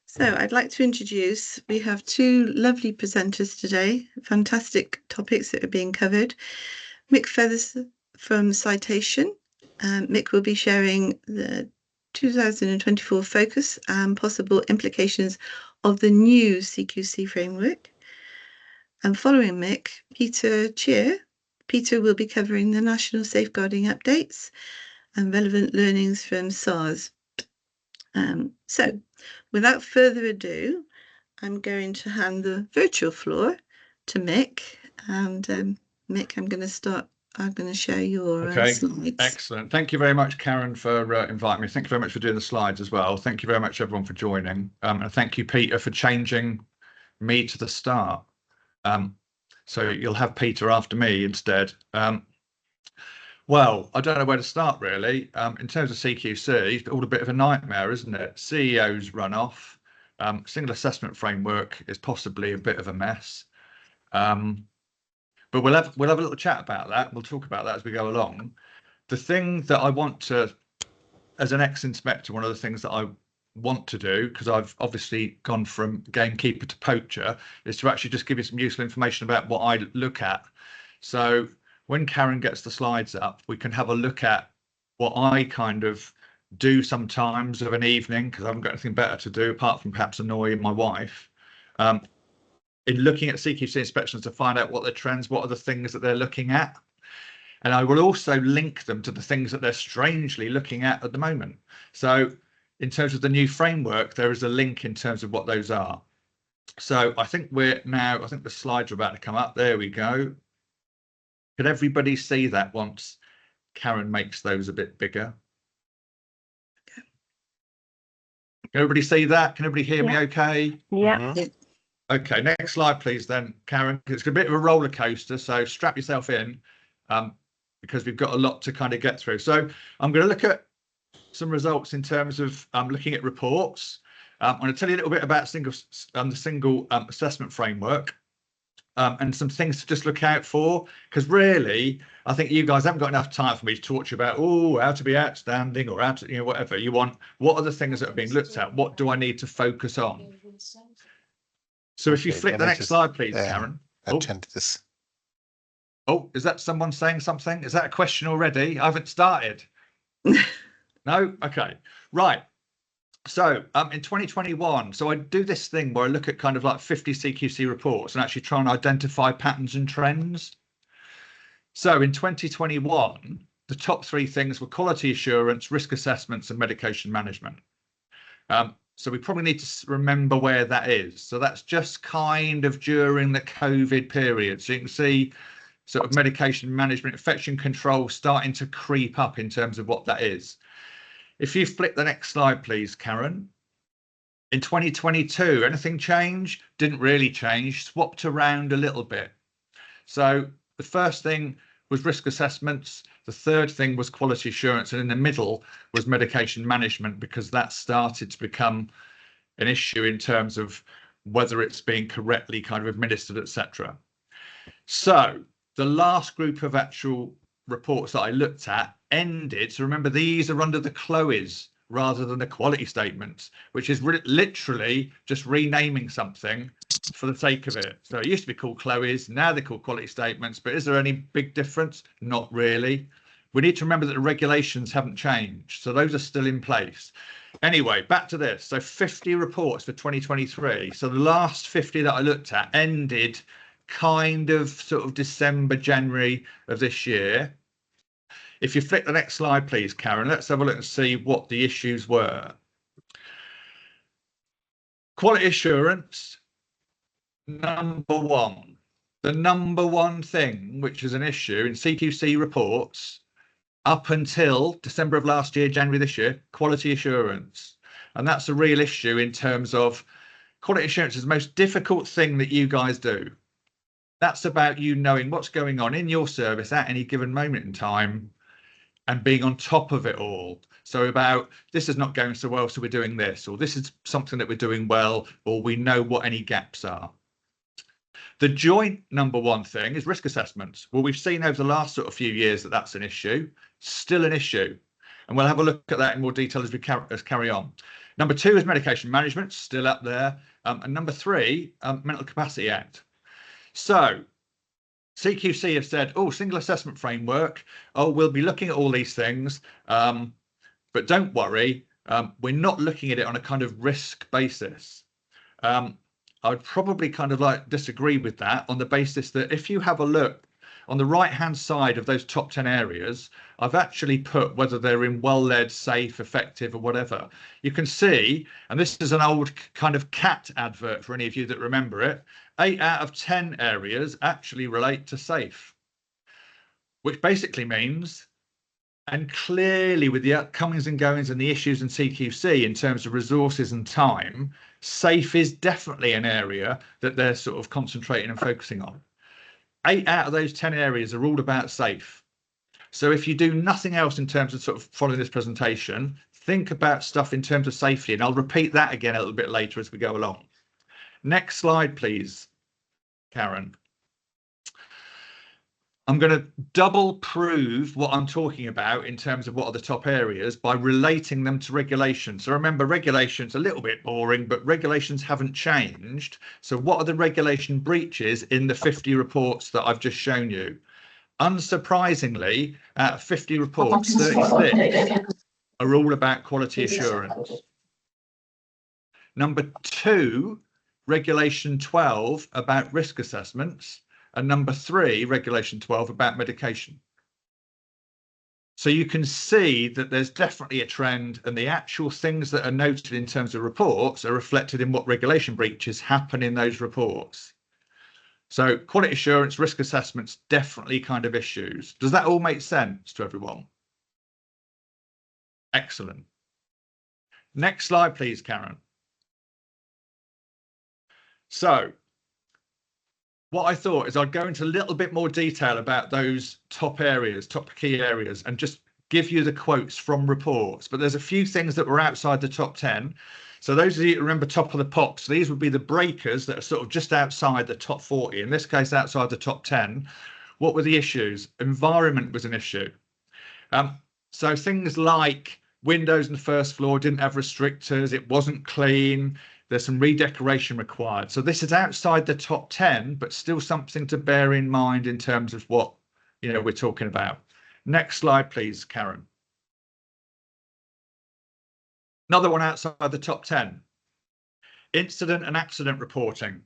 So I'd like to introduce, we have two lovely presenters today, fantastic topics that are being covered. Mick Feathers from Citation. Mick will be sharing the 2024 focus and possible implications of the new CQC framework. And following Mick, Peter Cheer. Peter will be covering the national safeguarding updates and relevant learnings from SARS. So without further ado, I'm going to hand the virtual floor to Mick. And Mick, I'm going to share your slides. Excellent. Thank you very much, Karen, for inviting me. Thank you very much for doing the slides as well. Thank you very much, everyone, for joining. And thank you, Peter, for changing me to the start. So you'll have Peter after me instead. Well, I don't know where to start, really. In terms of CQC, it's all a bit of a nightmare, isn't it? CEOs run off. Single assessment framework is possibly a bit of a mess. But we'll have a little chat about that. We'll talk about that as we go along. The thing that I want to, as an ex-inspector, one of the things that I want to do, because I've obviously gone from gamekeeper to poacher, is to actually just give you some useful information about what I look at. So when Karen gets the slides up, we can have a look at what I kind of do sometimes of an evening, because I haven't got anything better to do apart from perhaps annoy my wife, in looking at CQC inspections to find out what the trends, what are the things that they're looking at. And I will also link them to the things that they're strangely looking at the moment. So in terms of the new framework, there is a link in terms of what those are. So I think I think the slides are about to come up. There we go. Can everybody see that once Karen makes those a bit bigger? Can everybody see that? Can everybody hear me okay? Yeah. Okay, next slide, please, then, Karen. It's a bit of a roller coaster, so strap yourself in, because we've got a lot to kind of get through. So I'm going to look at some results in terms of looking at reports. I'm going to tell you a little bit about the single assessment framework. And some things to just look out for, because really, I think you guys haven't got enough time for me to talk to you about, how to be outstanding or how to, whatever you want. What are the things that are being looked at? What do I need to focus on? So if you flick the next slide, please, Karen. Attend this. Oh, is that someone saying something? Is that a question already? I haven't started. No? Okay. Right. So in 2021, so I do this thing where I look at kind of like 50 CQC reports and actually try and identify patterns and trends. So in 2021, the top three things were quality assurance, risk assessments, and medication management. So we probably need to remember where that is. So that's just kind of during the COVID period. So you can see sort of medication management, infection control starting to creep up in terms of what that is. If you flick the next slide, please, Karen. In 2022, anything change? Didn't really change, swapped around a little bit. So the first thing was risk assessments. The third thing was quality assurance. And in the middle was medication management, because that started to become an issue in terms of whether it's being correctly kind of administered, etc. So the last group of actual reports that I looked at ended. So remember, these are under the CLOEs rather than the quality statements, which is literally just renaming something for the sake of it. So it used to be called CLOEs, now they're called quality statements. But is there any big difference? Not really. We need to remember that the regulations haven't changed, so those are still in place. Anyway, back to this. So 50 reports for 2023. So the last 50 that I looked at ended kind of sort of December, January of this year. If you flick the next slide, please, Karen, let's have a look and see what the issues were. Quality assurance, number one. The number one thing which is an issue in CQC reports up until December of last year, January this year, quality assurance. And that's a real issue in terms of quality assurance is the most difficult thing that you guys do. That's about you knowing what's going on in your service at any given moment in time and being on top of it all. So about this is not going so well, so we're doing this, or this is something that we're doing well, or we know what any gaps are. The joint number one thing is risk assessments. Well, we've seen over the last sort of few years that that's an issue, still an issue. And we'll have a look at that in more detail as we carry on. Number 2 is medication management, still up there. And number 3, Mental Capacity Act. So CQC have said, oh, single assessment framework. Oh, we'll be looking at all these things. But don't worry, we're not looking at it on a kind of risk basis. I would probably kind of like disagree with that on the basis that if you have a look on the right hand side of those top 10 areas, I've actually put whether they're in well-led, safe, effective or whatever. You can see, and this is an old kind of CAT advert for any of you that remember it, 8 out of 10 areas actually relate to safe, which basically means, and clearly with the comings and goings and the issues in CQC in terms of resources and time, safe is definitely an area that they're sort of concentrating and focusing on. 8 out of those 10 areas are all about safe. So if you do nothing else in terms of sort of following this presentation, think about stuff in terms of safety. And I'll repeat that again a little bit later as we go along. Next slide, please, Karen. I'm going to double prove what I'm talking about in terms of what are the top areas by relating them to regulations. So remember, regulations are a little bit boring, but regulations haven't changed. So what are the regulation breaches in the 50 reports that I've just shown you? Unsurprisingly, out of 50 reports, 36 are all about quality assurance. Number 2, regulation 12 about risk assessments. And number 3, regulation 12 about medication. So you can see that there's definitely a trend, and the actual things that are noted in terms of reports are reflected in what regulation breaches happen in those reports. So quality assurance, risk assessments, definitely kind of issues. Does that all make sense to everyone? Excellent. Next slide, please, Karen. So what I thought is I'd go into a little bit more detail about those top areas, top key areas, and just give you the quotes from reports. But there's a few things that were outside the top 10. So those of you who remember top of the pops, these would be the breakers that are sort of just outside the top 40, in this case, outside the top 10. What were the issues? Environment was an issue. So things like windows on the first floor didn't have restrictors, it wasn't clean. There's some redecoration required. So this is outside the top 10, but still something to bear in mind in terms of what, you know, we're talking about. Next slide, please, Karen. Another one outside the top 10. Incident and accident reporting.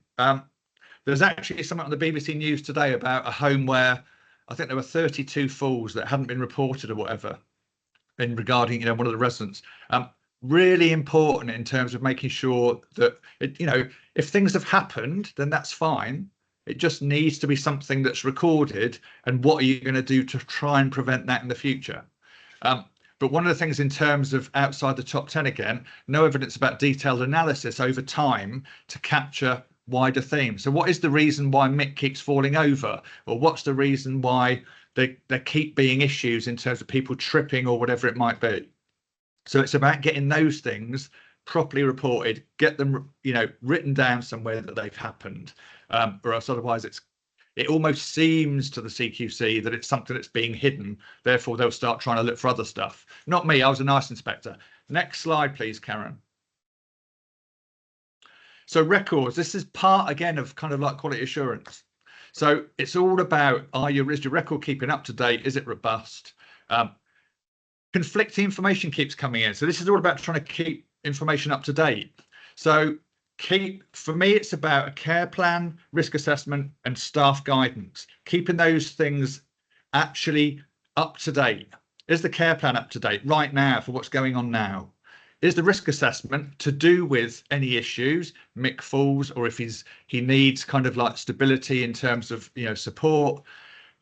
There's actually something on the BBC News today about a home where I think there were 32 falls that hadn't been reported or whatever in regarding, you know, one of the residents. Really important in terms of making sure that, you know, if things have happened, then that's fine. It just needs to be something that's recorded. And what are you going to do to try and prevent that in the future? But one of the things in terms of outside the top 10, again, no evidence about detailed analysis over time to capture wider themes. So what is the reason why Mick keeps falling over? Or what's the reason why there keep being issues in terms of people tripping or whatever it might be? So it's about getting those things properly reported, get them, you know, written down somewhere that they've happened, or else otherwise it almost seems to the CQC that it's something that's being hidden. Therefore, they'll start trying to look for other stuff. Not me, I was a nice inspector. Next slide, please, Karen. So records, this is part, again, of kind of like quality assurance. So it's all about, is your record keeping up to date? Is it robust? Conflicting information keeps coming in. So this is all about trying to keep information up to date. So for me, it's about a care plan, risk assessment, and staff guidance, keeping those things actually up to date. Is the care plan up to date right now for what's going on now? Is the risk assessment to do with any issues, Mick falls, or if he needs kind of like stability in terms of, you know, support?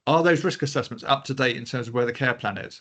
Are those risk assessments up to date in terms of where the care plan is?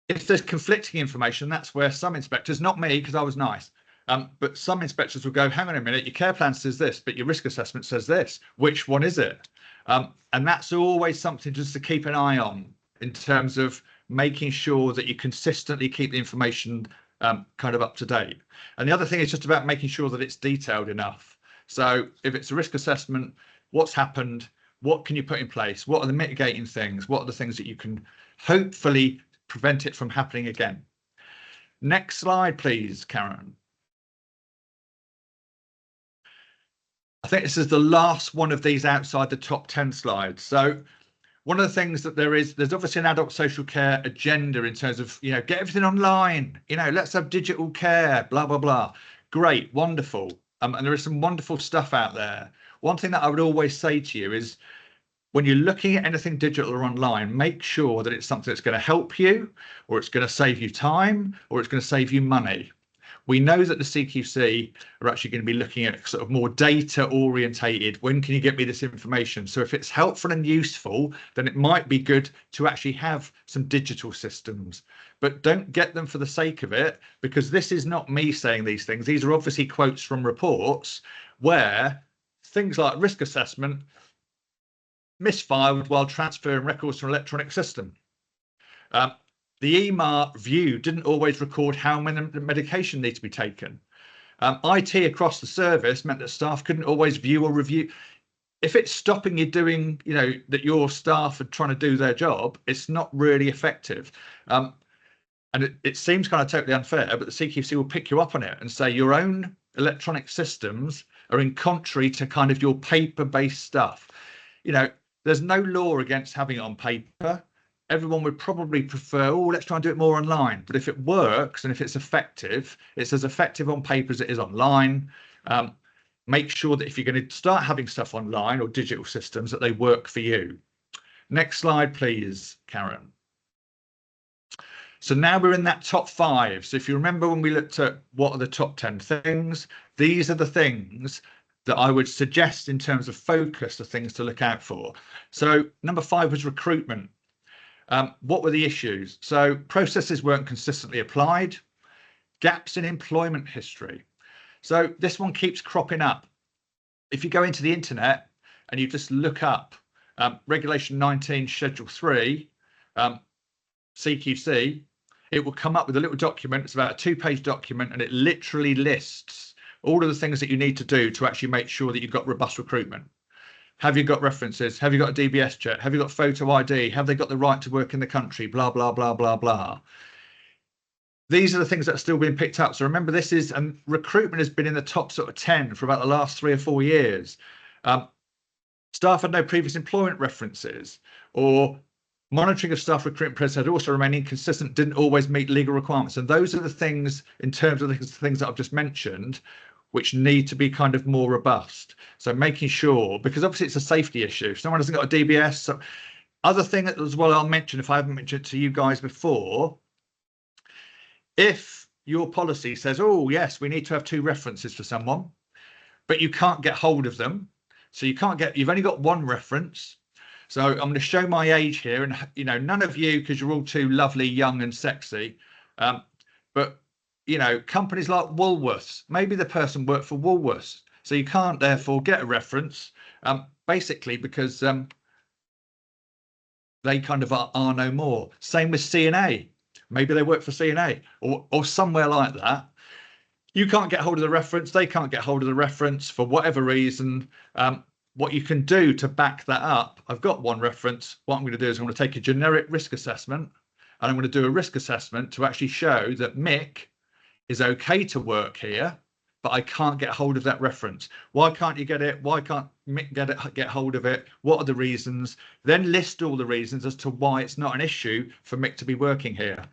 If there's conflicting information, that's where some inspectors, not me because I was nice, but some inspectors will go, hang on a minute, your care plan says this, but your risk assessment says this. Which one is it? And that's always something just to keep an eye on in terms of making sure that you consistently keep the information kind of up to date. And the other thing is just about making sure that it's detailed enough. So if it's a risk assessment, what's happened? What can you put in place? What are the mitigating things? What are the things that you can hopefully prevent it from happening again. Next slide, please, Karen. I think this is the last one of these outside the top 10 slides. So one of the things that there's obviously an adult social care agenda in terms of, get everything online, let's have digital care, blah, blah, blah. Great, wonderful. And there is some wonderful stuff out there. One thing that I would always say to you is when you're looking at anything digital or online, make sure that it's something that's going to help you, or it's going to save you time, or it's going to save you money. We know that the CQC are actually going to be looking at sort of more data orientated. When can you get me this information? So if it's helpful and useful, then it might be good to actually have some digital systems, but don't get them for the sake of it, because this is not me saying these things. These are obviously quotes from reports where things like risk assessment misfiled while transferring records to an electronic system. The EMAR view didn't always record how many medication needs to be taken. IT across the service meant that staff couldn't always view or review. If it's stopping you doing, that your staff are trying to do their job, it's not really effective. And it seems kind of totally unfair, but the CQC will pick you up on it and say your own electronic systems are in contrary to kind of your paper-based stuff. There's no law against having it on paper. Everyone would probably prefer, let's try and do it more online. But if it works and if it's effective, it's as effective on paper as it is online. Make sure that if you're going to start having stuff online or digital systems, that they work for you. Next slide, please, Karen. So now we're in that top 5. So if you remember when we looked at what are the top 10 things, these are the things that I would suggest in terms of focus, the things to look out for. So number 5 was recruitment. What were the issues? So processes weren't consistently applied, gaps in employment history. So this one keeps cropping up. If you go into the internet and you just look up Regulation 19, Schedule 3, CQC, it will come up with a little document. It's about a 2-page document, and it literally lists all of the things that you need to do to actually make sure that you've got robust recruitment. Have you got references? Have you got a DBS check? Have you got photo ID? Have they got the right to work in the country? Blah, blah, blah, blah, blah. These are the things that are still being picked up. So remember, this is, and recruitment has been in the top sort of 10 for about the last 3 or 4 years. Staff had no previous employment references, or monitoring of staff recruitment process had also remained inconsistent, didn't always meet legal requirements. And those are the things, in terms of the things that I've just mentioned, which need to be kind of more robust. So making sure, because obviously it's a safety issue. If someone hasn't got a DBS, so other thing as well I'll mention, if I haven't mentioned it to you guys before, if your policy says, oh yes, we need to have 2 references for someone, but you can't get hold of them. So you've only got 1 reference. So I'm going to show my age here, and none of you, because you're all too lovely, young and sexy, but companies like Woolworths, maybe the person worked for Woolworths, so you can't therefore get a reference, basically because they kind of are no more. Same with CNA, maybe they work for CNA or somewhere like that. You can't get hold of the reference, they can't get hold of the reference for whatever reason. What you can do to back that up, I've got 1 reference. What I'm going to do is I'm going to take a generic risk assessment, and I'm going to do a risk assessment to actually show that Mick is okay to work here, but I can't get hold of that reference. Why can't you get it? Why can't Mick get hold of it? What are the reasons? Then list all the reasons as to why it's not an issue for Mick to be working here.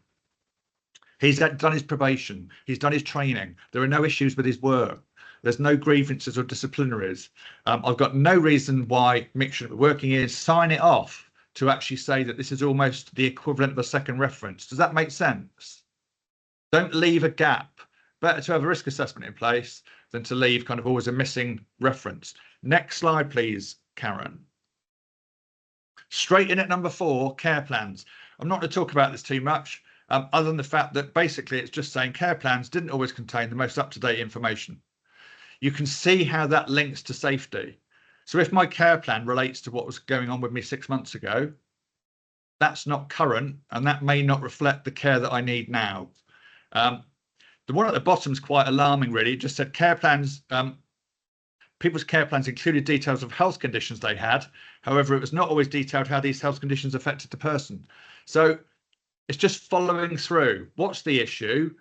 He's done his probation. He's done his training. There are no issues with his work. There's no grievances or disciplinaries. I've got no reason why Mick shouldn't be working here. Sign it off to actually say that this is almost the equivalent of a second reference. Does that make sense? Don't leave a gap. Better to have a risk assessment in place than to leave kind of always a missing reference. Next slide, please, Karen. Straight in at number 4, care plans. I'm not going to talk about this too much, other than the fact that basically it's just saying care plans didn't always contain the most up-to-date information. You can see how that links to safety. So if my care plan relates to what was going on with me 6 months ago, that's not current, and that may not reflect the care that I need now. The one at the bottom is quite alarming, really. It just said care plans, people's care plans included details of health conditions they had. However, it was not always detailed how these health conditions affected the person. So It's just following through. What's the issue?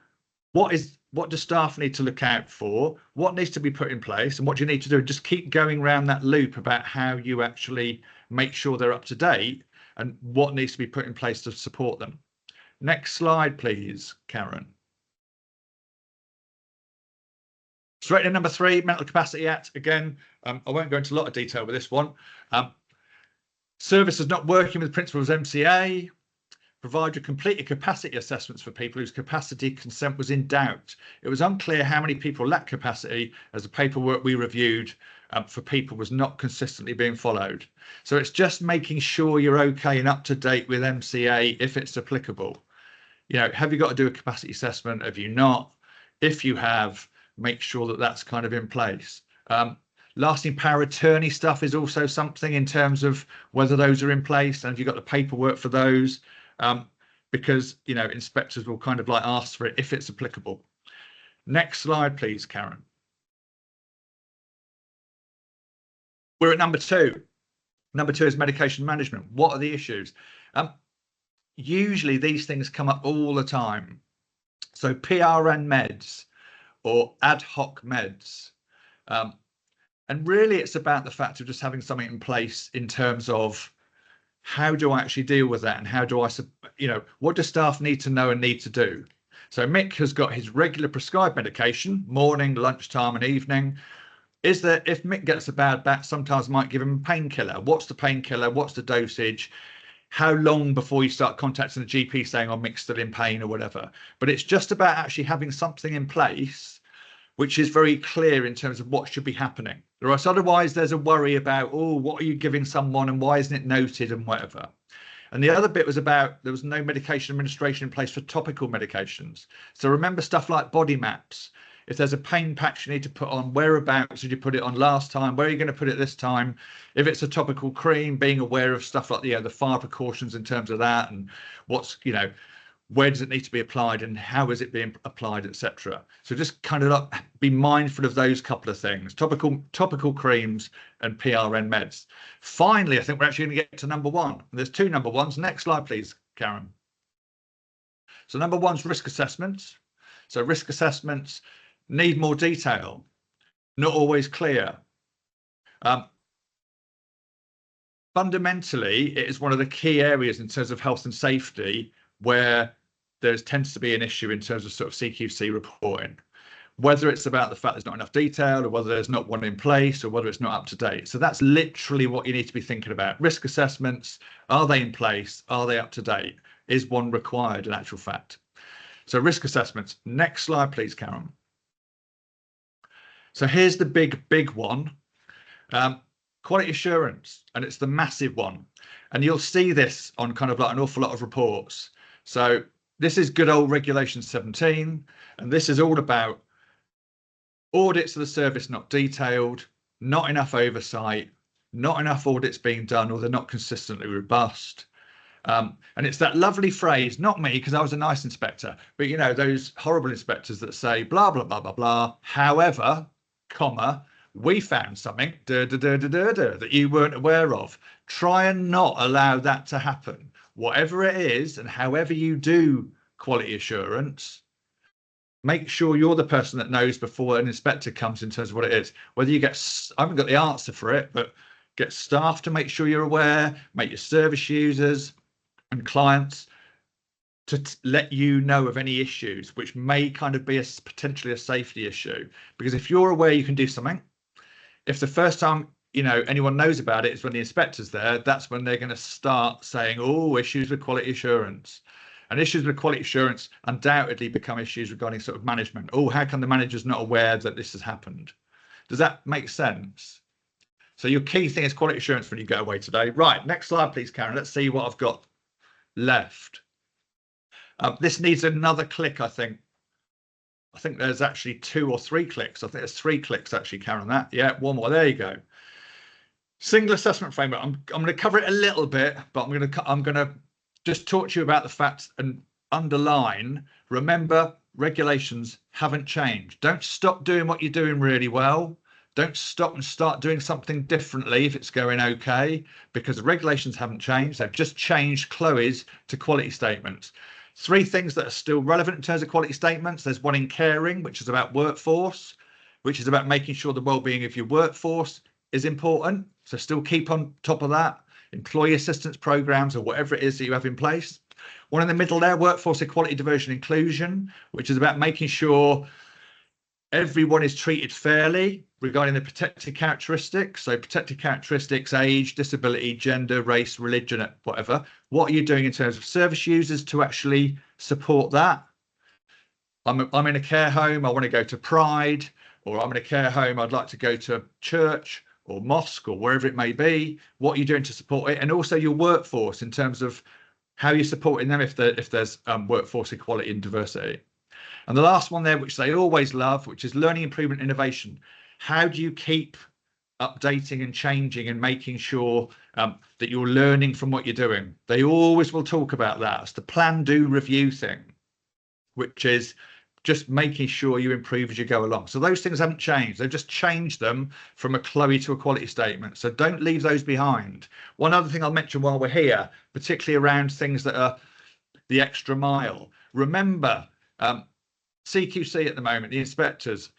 What do staff need to look out for? What needs to be put in place? And what do you need to do? Just keep going around that loop about how you actually make sure they're up to date and what needs to be put in place to support them. Next slide, please, Karen. Straight to number 3, Mental Capacity Act. Again, I won't go into a lot of detail with this one. Services not working with principles MCA. Provide your completed capacity assessments for people whose capacity consent was in doubt. It was unclear how many people lacked capacity, as the paperwork we reviewed for people was not consistently being followed. So it's just making sure you're okay and up to date with MCA if it's applicable. You know, have you got to do a capacity assessment? Have you not? If you have, make sure that that's kind of in place. Lasting power attorney stuff is also something in terms of whether those are in place and have you got the paperwork for those. Because, you know, inspectors will kind of like ask for it if it's applicable. Next slide, please, Karen. We're at number 2. Number 2 is medication management. What are the issues? Usually these things come up all the time. So PRN meds or ad hoc meds. And really it's about the fact of just having something in place in terms of how do I actually deal with that, and how do I, you know, what do staff need to know and need to do? So Mick has got his regular prescribed medication, morning, lunchtime and evening. Is that if Mick gets a bad back, sometimes I might give him a painkiller. What's the painkiller? What's the dosage? How long before you start contacting the GP saying, oh, Mick's still in pain or whatever? But it's just about actually having something in place which is very clear in terms of what should be happening. Or else otherwise there's a worry about, oh, what are you giving someone and why isn't it noted and whatever. And the other bit was about there was no medication administration in place for topical medications. So remember stuff like body maps. If there's a pain patch you need to put on, whereabouts did you put it on last time? Where are you going to put it this time? If it's a topical cream, being aware of stuff like the fire precautions in terms of that and what's, you know, where does it need to be applied and how is it being applied, etc. So just kind of like be mindful of those couple of things, topical creams and PRN meds. Finally, I think we're actually going to get to number 1. There's 2 number 1s. Next slide, please, Karen. So number 1's risk assessments. So risk assessments need more detail, not always clear. Fundamentally, it is one of the key areas in terms of health and safety where there tends to be an issue in terms of sort of CQC reporting, whether it's about the fact there's not enough detail or whether there's not one in place or whether it's not up to date. So that's literally what you need to be thinking about. Risk assessments, are they in place? Are they up to date? Is one required in actual fact? So risk assessments. Next slide, please, Karen. So here's the big one. Quality assurance, and it's the massive one. And you'll see this on kind of like an awful lot of reports. So this is good old Regulation 17, and this is all about audits of the service not detailed, not enough oversight, not enough audits being done, or they're not consistently robust. And it's that lovely phrase, not me, because I was a nice inspector, but you know, those horrible inspectors that say blah, blah, blah, blah, blah. However, comma, we found something that you weren't aware of. Try and not allow that to happen. Whatever it is, and however you do quality assurance, make sure you're the person that knows before an inspector comes in terms of what it is. Whether you get, I haven't got the answer for it, but get staff to make sure you're aware, make your service users and clients to let you know of any issues, which may kind of be potentially a safety issue. Because if you're aware you can do something, if the first time you know anyone knows about it is when the inspector's there, that's when they're going to start saying, oh, issues with quality assurance. And issues with quality assurance undoubtedly become issues regarding sort of management. Oh, how come the manager's not aware that this has happened? Does that make sense? So your key thing is quality assurance when you go away today. Right, next slide, please, Karen. Let's see what I've got left. This needs another click, I think. I think there's actually 2 or 3 clicks. I think there's 3 clicks actually, Karen, that. Yeah, one more. There you go. Single assessment framework. I'm going to cover it a little bit, but I'm going to just talk to you about the facts and underline. Remember, regulations haven't changed. Don't stop doing what you're doing really well. Don't stop and start doing something differently if it's going okay, because the regulations haven't changed. They've just changed Chloe's to quality statements. 3 things that are still relevant in terms of quality statements. There's one in caring, which is about workforce, which is about making sure the well-being of your workforce is important. So still keep on top of that. Employee assistance programs or whatever it is that you have in place. One in the middle there, workforce equality, diversity, inclusion, which is about making sure everyone is treated fairly regarding the protected characteristics. So protected characteristics, age, disability, gender, race, religion, whatever. What are you doing in terms of service users to actually support that? I'm in a care home, I want to go to Pride, or I'm in a care home, I'd like to go to church or mosque or wherever it may be. What are you doing to support it? And also your workforce in terms of how you're supporting them if there's workforce equality and diversity. And the last one there, which they always love, which is learning, improvement, innovation. How do you keep updating and changing and making sure that you're learning from what you're doing? They always will talk about that. It's the plan, do, review thing, which is just making sure you improve as you go along. So those things haven't changed. They've just changed them from a Chloe to a quality statement. So don't leave those behind. One other thing I'll mention while we're here, particularly around things that are the extra mile. Remember, CQC at the moment, the inspectors,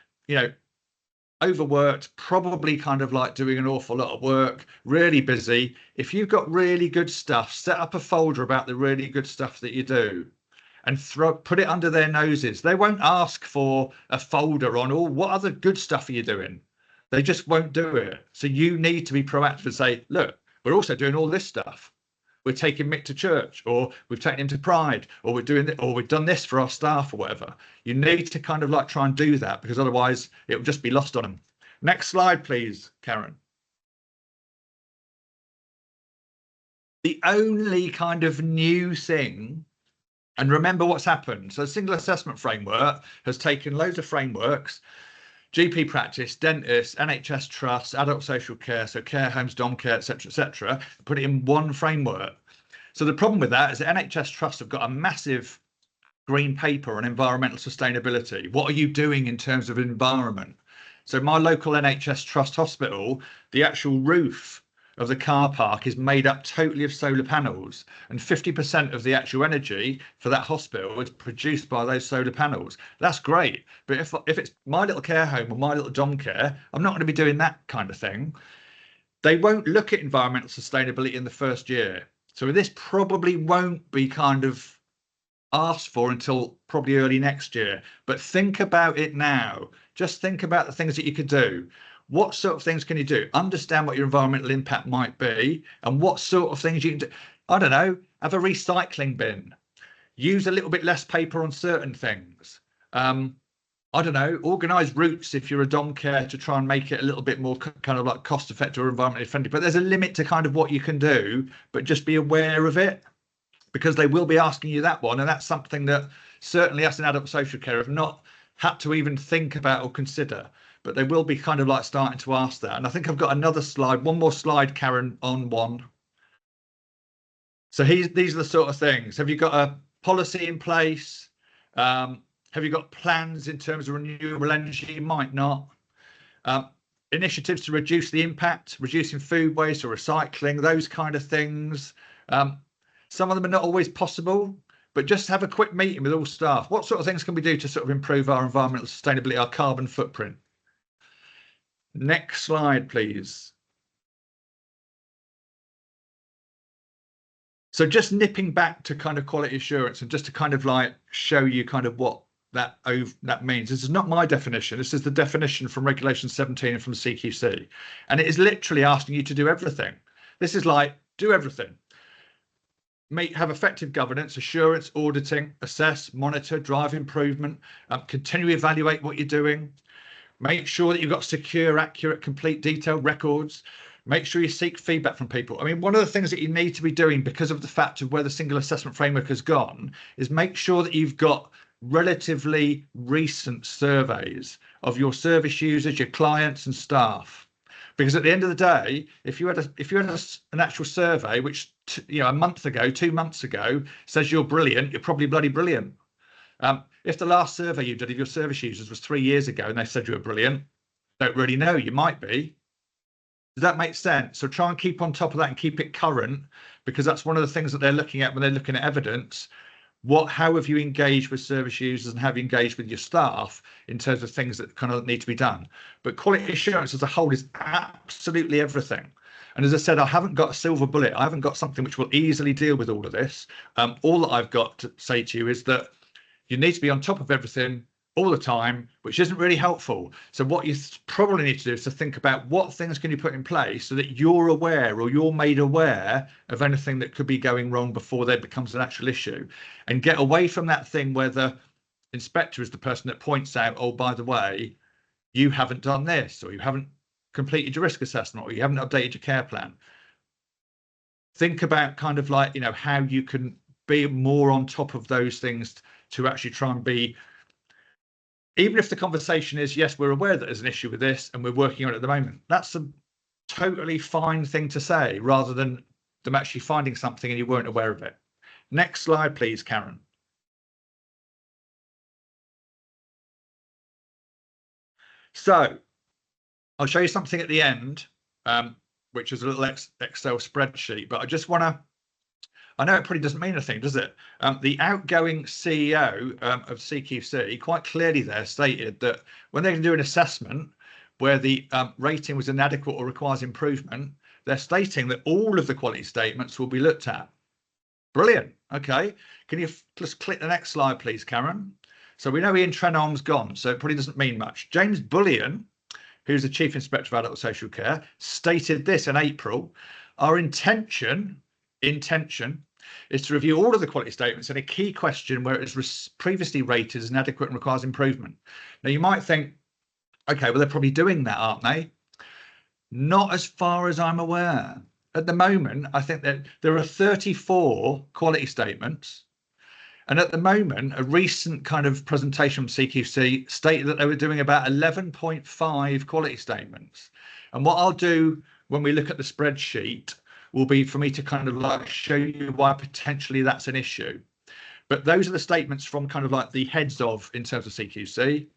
overworked, probably kind of like doing an awful lot of work, really busy. If you've got really good stuff, set up a folder about the really good stuff that you do and put it under their noses. They won't ask for a folder on, what other good stuff are you doing? They just won't do it. So you need to be proactive and say, look, we're also doing all this stuff. We're taking Mick to church, or we've taken him to Pride, or we've done this for our staff or whatever. You need to kind of like try and do that, because otherwise it will just be lost on them. Next slide, please, Karen. The only kind of new thing, and remember what's happened. So the single assessment framework has taken loads of frameworks, GP practice, dentists, NHS trusts, adult social care, so care homes, dom care, etc., put it in one framework. So the problem with that is that NHS trusts have got a massive green paper on environmental sustainability. What are you doing in terms of environment? So my local NHS trust hospital, the actual roof of the car park is made up totally of solar panels, and 50% of the actual energy for that hospital is produced by those solar panels. That's great, but if it's my little care home or my little dom care, I'm not going to be doing that kind of thing. They won't look at environmental sustainability in the first year, so this probably won't be kind of asked for until probably early next year. But think about it now. Just think about the things that you could do. What sort of things can you do? Understand what your environmental impact might be and what sort of things you can do. I don't know, have a recycling bin. Use a little bit less paper on certain things. I don't know, organise routes if you're a dom care to try and make it a little bit more kind of like cost effective or environmentally friendly. But there's a limit to kind of what you can do, but just be aware of it, because they will be asking you that one. And that's something that certainly us in adult social care have not had to even think about or consider. But they will be kind of like starting to ask that. And I think I've got another slide, one more slide, Karen, on one. So these are the sort of things. Have you got a policy in place? Have you got plans in terms of renewable energy? You might not. Initiatives to reduce the impact, reducing food waste or recycling, those kind of things. Some of them are not always possible, but just have a quick meeting with all staff. What sort of things can we do to sort of improve our environmental sustainability, our carbon footprint? Next slide, please. So just nipping back to kind of quality assurance and just to kind of like show you kind of what that means. This is not my definition. This is the definition from Regulation 17 and from CQC. And it is literally asking you to do everything. This is like, do everything. Have effective governance, assurance, auditing, assess, monitor, drive improvement, continually evaluate what you're doing. Make sure that you've got secure, accurate, complete, detailed records. Make sure you seek feedback from people. I mean, one of the things that you need to be doing because of the fact of where the single assessment framework has gone is make sure that you've got relatively recent surveys of your service users, your clients and staff. Because at the end of the day, if you had an actual survey, which a month ago, 2 months ago, says you're brilliant, you're probably bloody brilliant. If the last survey you did of your service users was 3 years ago and they said you were brilliant, don't really know, you might be. Does that make sense? So try and keep on top of that and keep it current, because that's one of the things that they're looking at when they're looking at evidence. how have you engaged with service users and have you engaged with your staff in terms of things that kind of need to be done? But quality assurance as a whole is absolutely everything. And as I said, I haven't got a silver bullet. I haven't got something which will easily deal with all of this. All that I've got to say to you is that you need to be on top of everything all the time, which isn't really helpful. So what you probably need to do is to think about what things can you put in place so that you're aware or you're made aware of anything that could be going wrong before there becomes an actual issue, and get away from that thing where the inspector is the person that points out, oh, by the way, you haven't done this, or you haven't completed your risk assessment, or you haven't updated your care plan. Think about kind of like, how you can be more on top of those things to actually try and be, even if the conversation is, yes, we're aware that there's an issue with this and we're working on it at the moment, that's a totally fine thing to say, rather than them actually finding something and you weren't aware of it. Next slide, please, Karen. So I'll show you something at the end, which is a little Excel spreadsheet, but I just want to, I know it probably doesn't mean anything, does it? The outgoing CEO of CQC quite clearly there stated that when they're going to do an assessment where the rating was inadequate or requires improvement, they're stating that all of the quality statements will be looked at. Brilliant. Okay. Can you just click the next slide, please, Karen? So we know Ian Trenholm's gone, so it probably doesn't mean much. James Bullion, who's the Chief Inspector of Adult Social Care, stated this in April: our intention is to review all of the quality statements and a key question where it was previously rated as inadequate and requires improvement. Now, you might think, okay, well, they're probably doing that, aren't they? Not as far as I'm aware. At the moment, I think that there are 34 quality statements. And at the moment, a recent kind of presentation from CQC stated that they were doing about 11.5 quality statements. And what I'll do when we look at the spreadsheet will be for me to kind of like show you why potentially that's an issue. But those are the statements from kind of like the heads of in terms of CQC.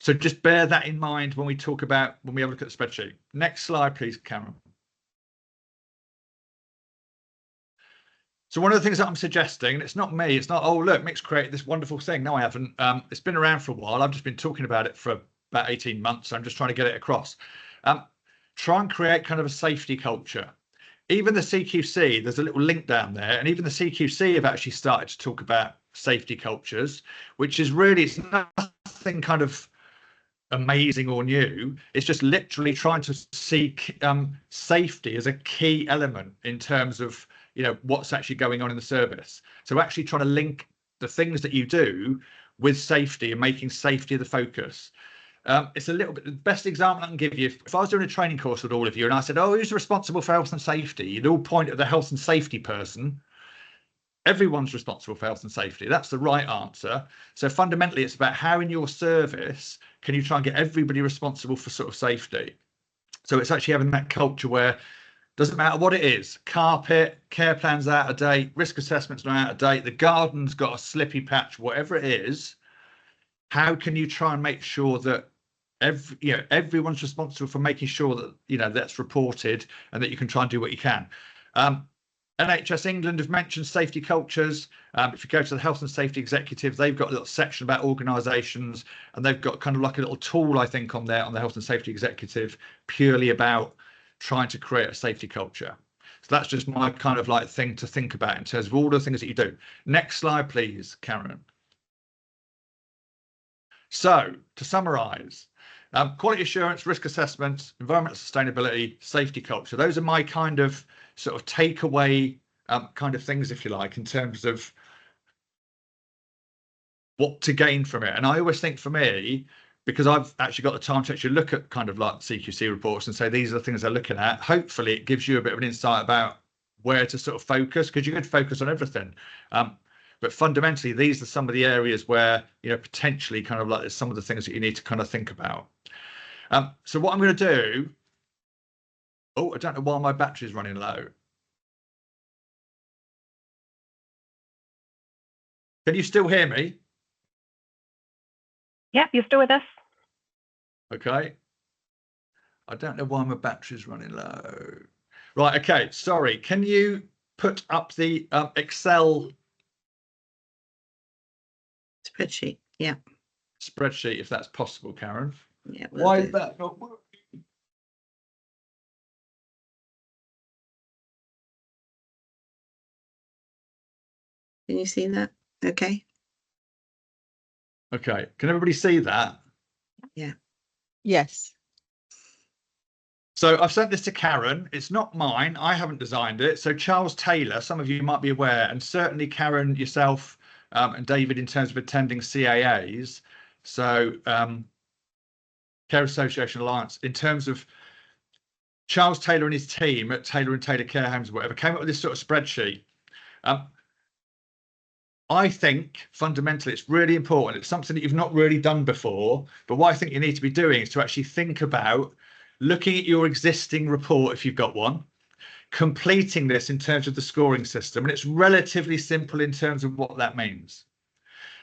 So just bear that in mind when we talk about, when we have a look at the spreadsheet. Next slide, please, Karen. So one of the things that I'm suggesting, and it's not me, it's not, oh, look, Mick's created this wonderful thing. No, I haven't. It's been around for a while. I've just been talking about it for about 18 months. So I'm just trying to get it across. Try and create kind of a safety culture. Even the CQC, there's a little link down there, and even the CQC have actually started to talk about safety cultures, which is really, it's nothing kind of amazing or new. It's just literally trying to seek safety as a key element in terms of what's actually going on in the service. So actually trying to link the things that you do with safety and making safety the focus. It's a little bit, the best example I can give you, if I was doing a training course with all of you and I said, oh, who's responsible for health and safety? You'd all point at the health and safety person. Everyone's responsible for health and safety. That's the right answer. So fundamentally, it's about how in your service can you try and get everybody responsible for sort of safety. So it's actually having that culture where doesn't matter what it is, carpet, care plans out of date, risk assessments not out of date, the garden's got a slippy patch, whatever it is, how can you try and make sure that everyone's responsible for making sure that that's reported and that you can try and do what you can. NHS England have mentioned safety cultures. If you go to the Health and Safety Executive, they've got a little section about organisations, and they've got kind of like a little tool, I think, on there on the Health and Safety Executive, purely about trying to create a safety culture. So that's just my kind of like thing to think about in terms of all the things that you do. Next slide, please, Karen. So to summarise, quality assurance, risk assessment, environmental sustainability, safety culture. Those are my kind of sort of takeaway kind of things, if you like, in terms of what to gain from it. And I always think for me, because I've actually got the time to actually look at kind of like CQC reports and say, these are the things they're looking at. Hopefully it gives you a bit of an insight about where to sort of focus, because you could focus on everything. But fundamentally, these are some of the areas where, potentially kind of like there's some of the things that you need to kind of think about. So what I'm going to do, I don't know why my battery is running low. Can you still hear me? Yeah, you're still with us. Okay. I don't know why my battery is running low. Right. Okay. Sorry. Can you put up the Excel Spreadsheet. Yeah. Spreadsheet, if that's possible, Karen. Yeah. Why is that not working? Can you see that? Okay. Okay. Can everybody see that? Yeah. Yes. So I've sent this to Karen. It's not mine. I haven't designed it. So Charles Taylor, some of you might be aware, and certainly Karen, yourself, and David, in terms of attending CAAs. So Care Association Alliance, in terms of Charles Taylor and his team at Taylor and Taylor Care Homes or whatever, came up with this sort of spreadsheet. I think fundamentally it's really important. It's something that you've not really done before, but what I think you need to be doing is to actually think about looking at your existing report, if you've got one, completing this in terms of the scoring system. And it's relatively simple in terms of what that means.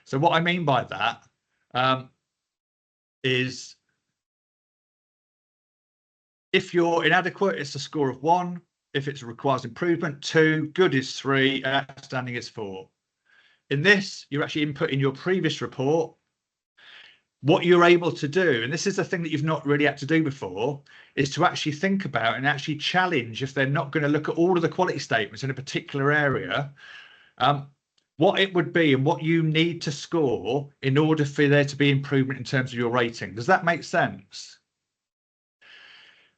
So what I mean by that is if you're inadequate, it's a score of 1. If it requires improvement, 2. Good is 3. Outstanding is 4. In this, you're actually inputting your previous report, what you're able to do, and this is the thing that you've not really had to do before, is to actually think about and actually challenge, if they're not going to look at all of the quality statements in a particular area, what it would be and what you need to score in order for there to be improvement in terms of your rating. Does that make sense?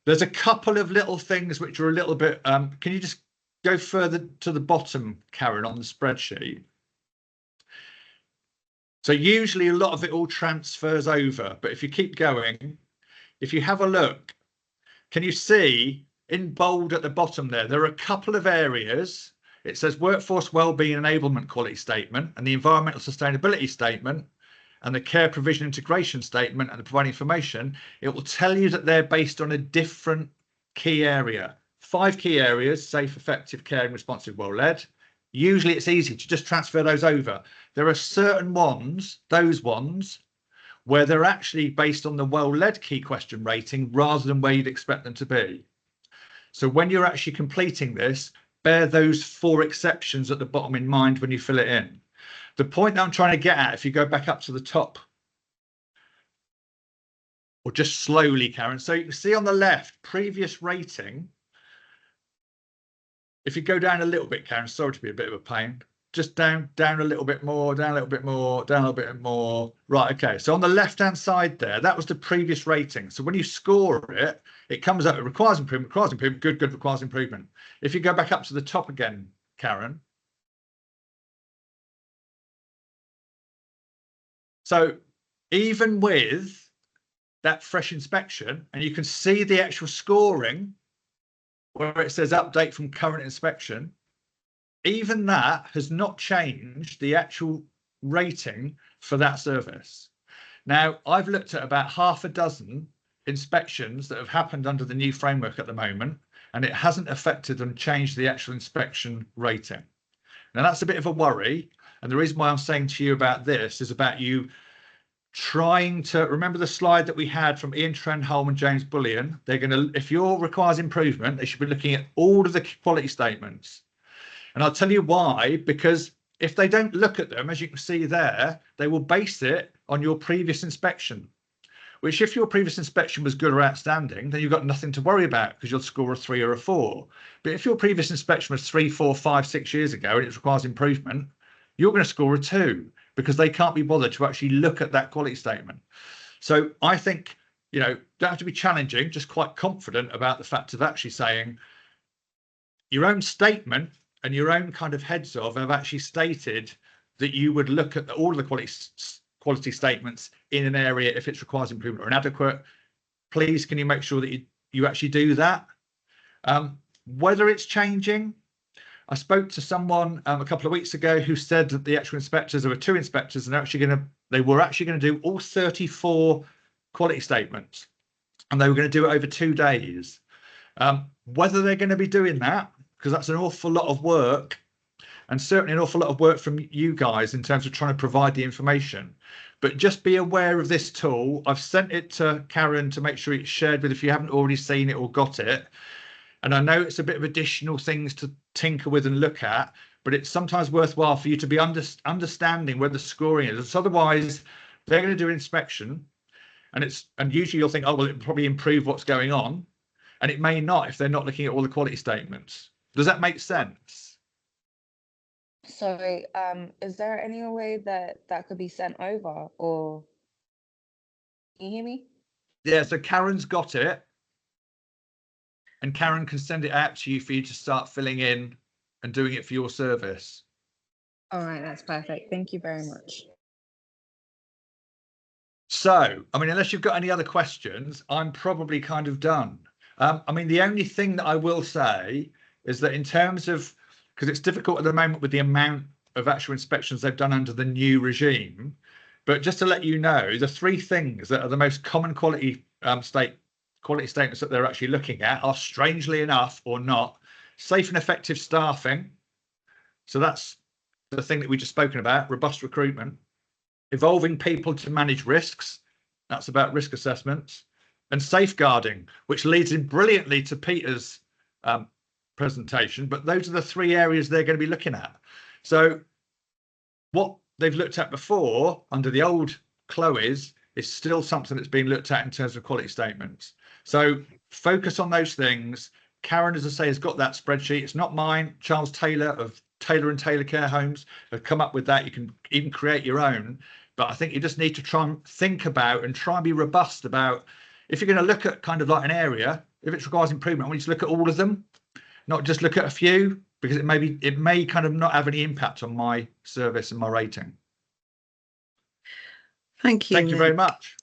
There's a couple of little things which are a little bit, can you just go further to the bottom, Karen, on the spreadsheet? So usually a lot of it all transfers over, but if you keep going, if you have a look, can you see in bold at the bottom there are a couple of areas. It says workforce wellbeing enablement quality statement and the environmental sustainability statement and the care provision integration statement and the providing information. It will tell you that they're based on a different key area. 5 key areas: safe, effective, caring, responsive, well-led. Usually it's easy to just transfer those over. There are certain ones, those ones, where they're actually based on the well-led key question rating rather than where you'd expect them to be. So when you're actually completing this, bear those 4 exceptions at the bottom in mind when you fill it in. The point that I'm trying to get at, if you go back up to the top, or just slowly, Karen, so you can see on the left, previous rating. If you go down a little bit, Karen, sorry to be a bit of a pain, just down a little bit more, down a little bit more, down a little bit more. Right, okay, so on the left-hand side there, that was the previous rating. So when you score it, it comes up, it requires improvement, good, requires improvement. If you go back up to the top again, Karen. So even with that fresh inspection, and you can see the actual scoring, where it says update from current inspection, even that has not changed the actual rating for that service. Now, I've looked at about half a dozen inspections that have happened under the new framework at the moment, and it hasn't affected and changed the actual inspection rating. Now, that's a bit of a worry. And the reason why I'm saying to you about this is about you trying to remember the slide that we had from Ian Trenholm and James Bullion. They're going to, if your requires improvement, they should be looking at all of the quality statements. And I'll tell you why, because if they don't look at them, as you can see there, they will base it on your previous inspection, which if your previous inspection was good or outstanding, then you've got nothing to worry about because you'll score a 3 or a 4. But if your previous inspection was 3, 4, 5, 6 years ago and it requires improvement, you're going to score a 2 because they can't be bothered to actually look at that quality statement. So I think, you know, don't have to be challenging, just quite confident about the fact of actually saying your own statement and your own kind of heads of have actually stated that you would look at all of the quality statements in an area if it requires improvement or inadequate. Please, can you make sure that you actually do that? Whether it's changing, I spoke to someone a couple of weeks ago who said that the actual inspectors, there were 2 inspectors, and they were actually going to do all 34 quality statements, and they were going to do it over 2 days. Whether they're going to be doing that, because that's an awful lot of work, and certainly an awful lot of work from you guys in terms of trying to provide the information. But just be aware of this tool. I've sent it to Karen to make sure it's shared with if you haven't already seen it or got it. And I know it's a bit of additional things to tinker with and look at, but it's sometimes worthwhile for you to be understanding where the scoring is. Otherwise, they're going to do an inspection, and usually you'll think, oh, well, it'll probably improve what's going on, and it may not if they're not looking at all the quality statements. Does that make sense? Sorry, is there any way that could be sent over, or can you hear me? Yeah, so Karen's got it, and Karen can send it out to you for you to start filling in and doing it for your service. All right, that's perfect. Thank you very much. So, I mean, unless you've got any other questions, I'm probably kind of done. I mean, the only thing that I will say is that in terms of, because it's difficult at the moment with the amount of actual inspections they've done under the new regime, but just to let you know, the three things that are the most common quality statements that they're actually looking at are, strangely enough or not, safe and effective staffing. So that's the thing that we just spoken about, robust recruitment, evolving people to manage risks. That's about risk assessments, and safeguarding, which leads in brilliantly to Peter's presentation. But those are the three areas they're going to be looking at. So what they've looked at before under the old Chloe's is still something that's being looked at in terms of quality statements. So focus on those things. Karen, as I say, has got that spreadsheet. It's not mine. Charles Taylor of Taylor and Taylor Care Homes have come up with that. You can even create your own. But I think you just need to try and think about and try and be robust about, if you're going to look at kind of like an area, if it requires improvement, I want you to look at all of them, not just look at a few, because it may kind of not have any impact on my service and my rating. Thank you. Thank you very much.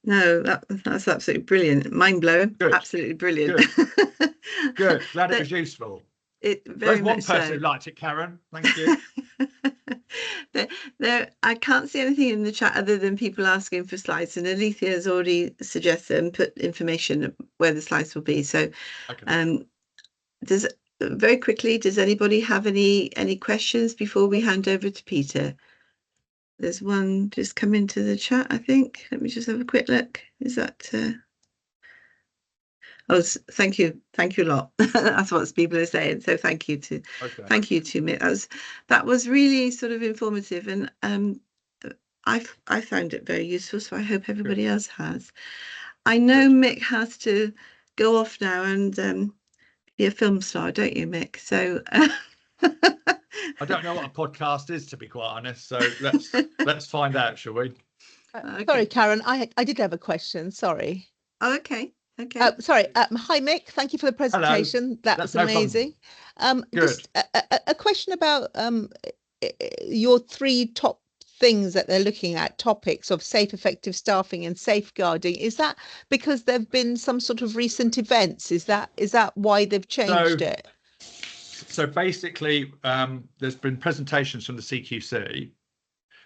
No, that's absolutely brilliant. Mind blown. Good. Absolutely brilliant. Good. Good. Glad it was useful. There's one person who liked it, Karen. Thank you. I can't see anything in the chat other than people asking for slides, and Alethea has already suggested and put information where the slides will be. So, okay. Very quickly, does anybody have any questions before we hand over to Peter? There's one just come into the chat, I think. Let me just have a quick look. Is that? Oh, thank you a lot. That's what people are saying. So thank you to Mick. That was really sort of informative, and I found it very useful. So I hope everybody else has. I know Mick has to go off now and be a film star, don't you, Mick? So I don't know what a podcast is, to be quite honest. So let's find out, shall we? Okay. Sorry, Karen. I did have a question. Sorry. Oh, okay. Okay. Sorry. Hi, Mick. Thank you for the presentation. Hello. That was amazing. Just a question about your three top things that they're looking at, topics of safe, effective staffing and safeguarding. Is that because there have been some sort of recent events? Is that why they've changed it? So basically, there's been presentations from the CQC,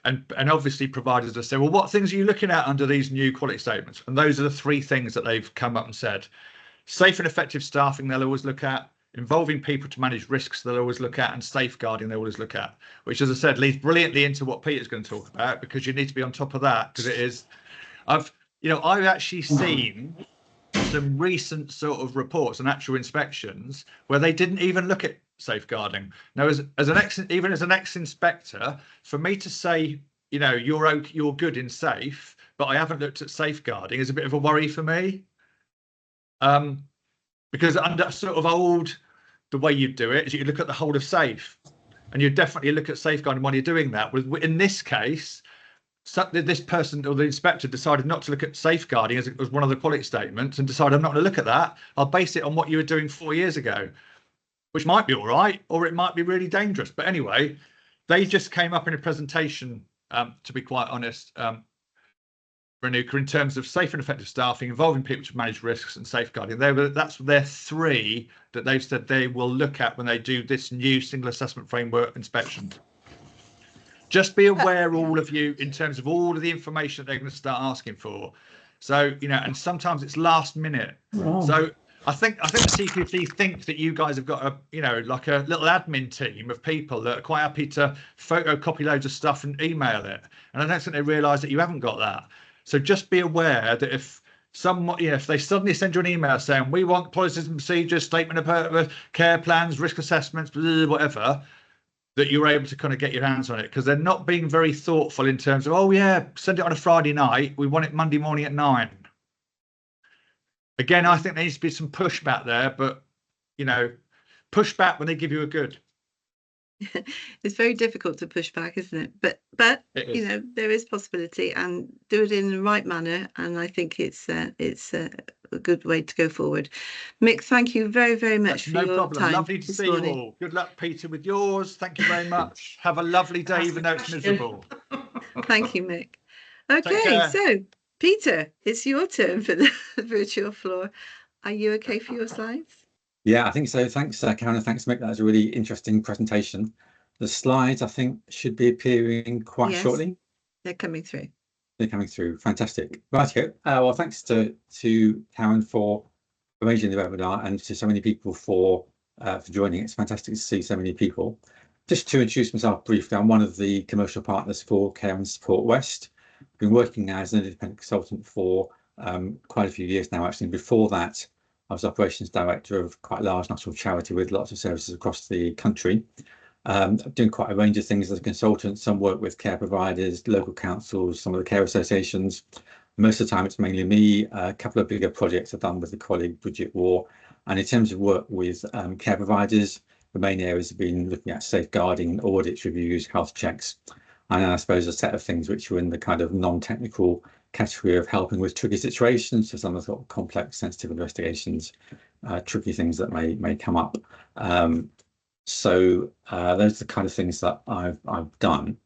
and obviously providers have said, well, what things are you looking at under these new quality statements? And those are the three things that they've come up and said. Safe and effective staffing, they'll always look at. Involving people to manage risks, they'll always look at. And safeguarding, they always look at. Which, as I said, leads brilliantly into what Peter's going to talk about, because you need to be on top of that, because it is. I've actually seen some recent sort of reports and actual inspections where they didn't even look at safeguarding. Now, as an ex-inspector, for me to say, you're good in safe, but I haven't looked at safeguarding is a bit of a worry for me. Because under sort of the way you do it is you look at the whole of safe, and you definitely look at safeguarding when you're doing that. In this case, this person or the inspector decided not to look at safeguarding as it was one of the quality statements, and decided I'm not going to look at that. I'll base it on what you were doing 4 years ago, which might be all right, or it might be really dangerous. But anyway, they just came up in a presentation, to be quite honest, Renuka, in terms of safe and effective staffing, involving people to manage risks and safeguarding. That's their three that they've said they will look at when they do this new single assessment framework inspection. Just be aware, all of you, in terms of all of the information that they're going to start asking for. So, and sometimes it's last minute. Wow. So I think the CQC think that you guys have got like a little admin team of people that are quite happy to photocopy loads of stuff and email it. And I don't think they realise that you haven't got that. So just be aware that if they suddenly send you an email saying, we want policies and procedures, statement of care plans, risk assessments, blah, whatever, that you're able to kind of get your hands on it, because they're not being very thoughtful in terms of, oh yeah, send it on a Friday night, we want it Monday morning at 9. Again, I think there needs to be some pushback there, but you know, pushback when they give you a good. It's very difficult to push back, isn't it? But you know, there is possibility, and do it in the right manner, and I think it's a good way to go forward. Mick, thank you very, very much for your time. Lovely to see you all. Good luck, Peter, with yours. Thank you very much. Have a lovely day, even though it's miserable. Thank you, Mick. Okay, so Peter, it's your turn for the virtual floor. Are you okay for your slides? Yeah, I think so. Thanks, Karen. Thanks, Mick. That was a really interesting presentation. The slides, I think, should be appearing quite shortly. They're coming through. They're coming through. Fantastic. Right here. Well, thanks to Karen for arranging the webinar, and to so many people for joining. It's fantastic to see so many people. Just to introduce myself briefly, I'm one of the commercial partners for Care and Support West. I've been working as an independent consultant for quite a few years now, actually. Before that, I was operations director of quite a large national charity with lots of services across the country. Doing quite a range of things as a consultant, some work with care providers, local councils, some of the care associations. Most of the time it's mainly me. A couple of bigger projects I've done with a colleague, Bridget War. And in terms of work with care providers, the main areas have been looking at safeguarding, audits, reviews, health checks, and then I suppose a set of things which are in the kind of non-technical category of helping with tricky situations, so some of the sort of complex, sensitive investigations, tricky things that may come up. So those are the kind of things that I've done.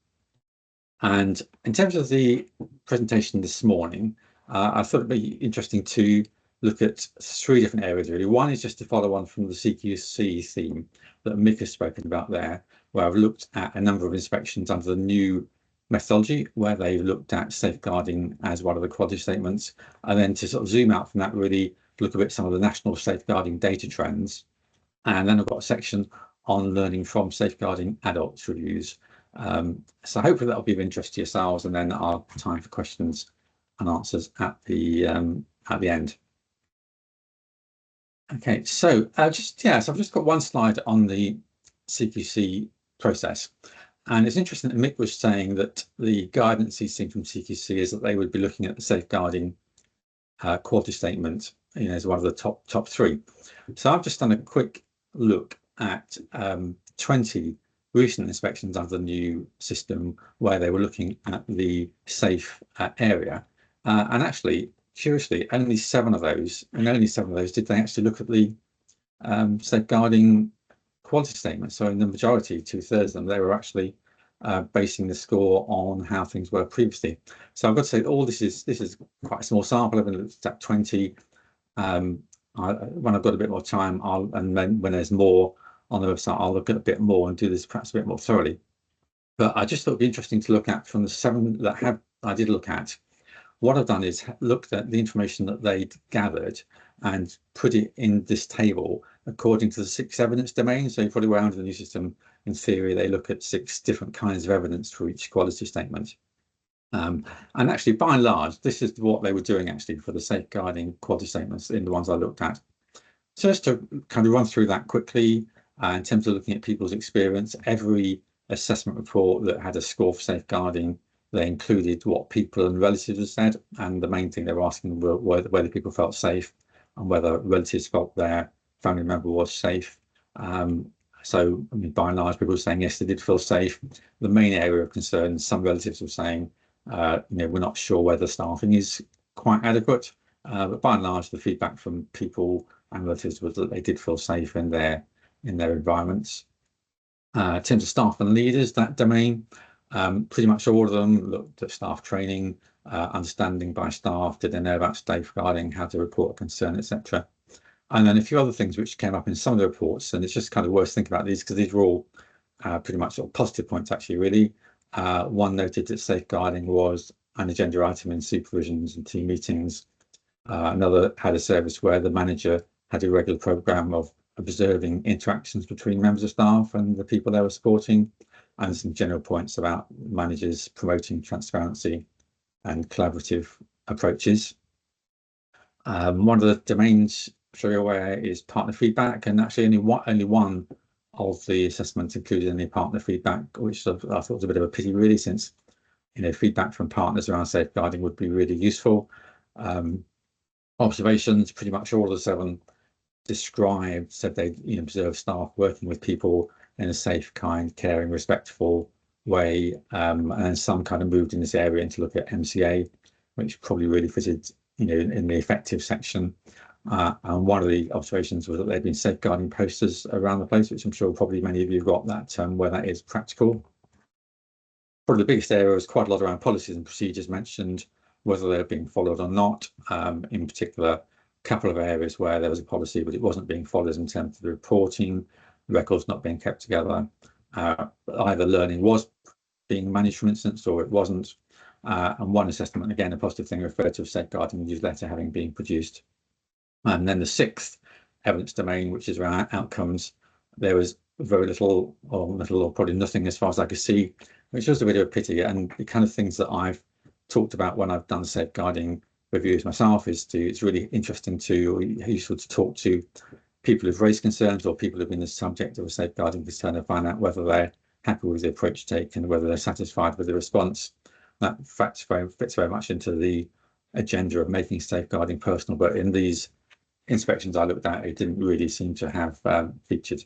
And in terms of the presentation this morning, I thought it'd be interesting to look at 3 different areas really. One is just to follow on from the CQC theme that Mick has spoken about there, where I've looked at a number of inspections under the new methodology, where they've looked at safeguarding as one of the quality statements, and then to sort of zoom out from that, really look at some of the national safeguarding data trends. And then I've got a section on learning from safeguarding adults reviews. So hopefully that'll be of interest to yourselves, and then I'll have time for questions and answers at the end. Okay, so so I've just got one slide on the CQC process. And it's interesting that Mick was saying that the guidance he's seen from CQC is that they would be looking at the safeguarding quality statement, you know, as one of the top 3. So I've just done a quick look at 20 recent inspections under the new system where they were looking at the safe area. And actually, curiously, only 7 of those did they actually look at the safeguarding quality statement. So in the majority, 2/3 of them, they were actually basing the score on how things were previously. So I've got to say, all this is quite a small sample. I've only looked at 20. When I've got a bit more time, and then when there's more on the website, I'll look at a bit more and do this perhaps a bit more thoroughly. But I just thought it'd be interesting to look at from the 7 that I did look at. What I've done is looked at the information that they'd gathered and put it in this table according to the 6 evidence domains. So you're probably aware under the new system, in theory, they look at 6 different kinds of evidence for each quality statement. And actually, by and large, this is what they were doing actually for the safeguarding quality statements in the ones I looked at. So just to kind of run through that quickly, in terms of looking at people's experience, every assessment report that had a score for safeguarding, they included what people and relatives had said, and the main thing they were asking were whether people felt safe and whether relatives felt their family member was safe. So, I mean, by and large, people were saying yes, they did feel safe. The main area of concern, some relatives were saying, you know, we're not sure whether staffing is quite adequate, but by and large, the feedback from people and relatives was that they did feel safe in their environments. In terms of staff and leaders, that domain, pretty much all of them looked at staff training, understanding by staff, did they know about safeguarding, how to report a concern, etc. And then a few other things which came up in some of the reports, and it's just kind of worth thinking about these because these are all pretty much sort of positive points actually, really. One noted that safeguarding was an agenda item in supervisions and team meetings. Another had a service where the manager had a regular programme of observing interactions between members of staff and the people they were supporting, and some general points about managers promoting transparency and collaborative approaches. One of the domains, I'm sure you're aware, is partner feedback, and actually only one of the assessment included any partner feedback, which I thought was a bit of a pity, really, since feedback from partners around safeguarding would be really useful. Observations, pretty much all of the 7 described said they observed staff working with people in a safe, kind, caring, respectful way, and then some kind of moved in this area to look at MCA, which probably really fitted in the effective section. And one of the observations was that there'd been safeguarding posters around the place, which I'm sure probably many of you got that where that is practical. Probably the biggest area was quite a lot around policies and procedures mentioned, whether they're being followed or not. In particular, a couple of areas where there was a policy but it wasn't being followed in terms of the reporting, records not being kept together, either learning was being managed, for instance, or it wasn't. And one assessment, again, a positive thing, referred to a safeguarding newsletter having been produced. And then the 6th evidence domain, which is around outcomes, there was very little or probably nothing as far as I could see, which was a bit of a pity. And the kind of things that I've talked about when I've done safeguarding reviews myself is it's really interesting or useful to talk to people who've raised concerns or people who've been the subject of a safeguarding concern and find out whether they're happy with the approach taken, whether they're satisfied with the response. That fits very much into the agenda of making safeguarding personal, but in these inspections I looked at, it didn't really seem to have featured.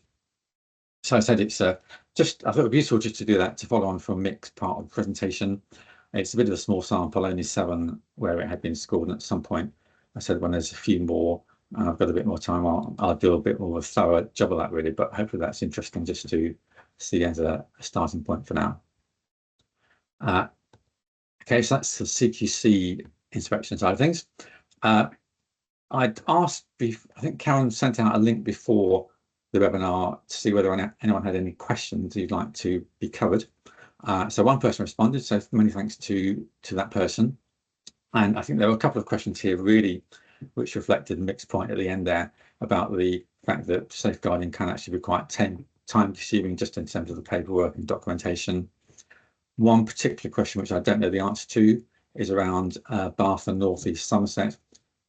So I said it's I thought it would be useful just to do that to follow on from Mick's part of the presentation. It's a bit of a small sample, only 7 where it had been scored, and at some point I said when there's a few more and I've got a bit more time, I'll do a bit more of a thorough job of that, really, but hopefully that's interesting just to see as a starting point for now. Okay, so that's the CQC inspection side of things. I'd asked, I think Karen sent out a link before the webinar to see whether anyone had any questions you'd like to be covered. So one person responded, so many thanks to that person. And I think there were a couple of questions here really which reflected Mick's point at the end there about the fact that safeguarding can actually be quite time consuming just in terms of the paperwork and documentation. One particular question which I don't know the answer to is around Bath and North East Somerset,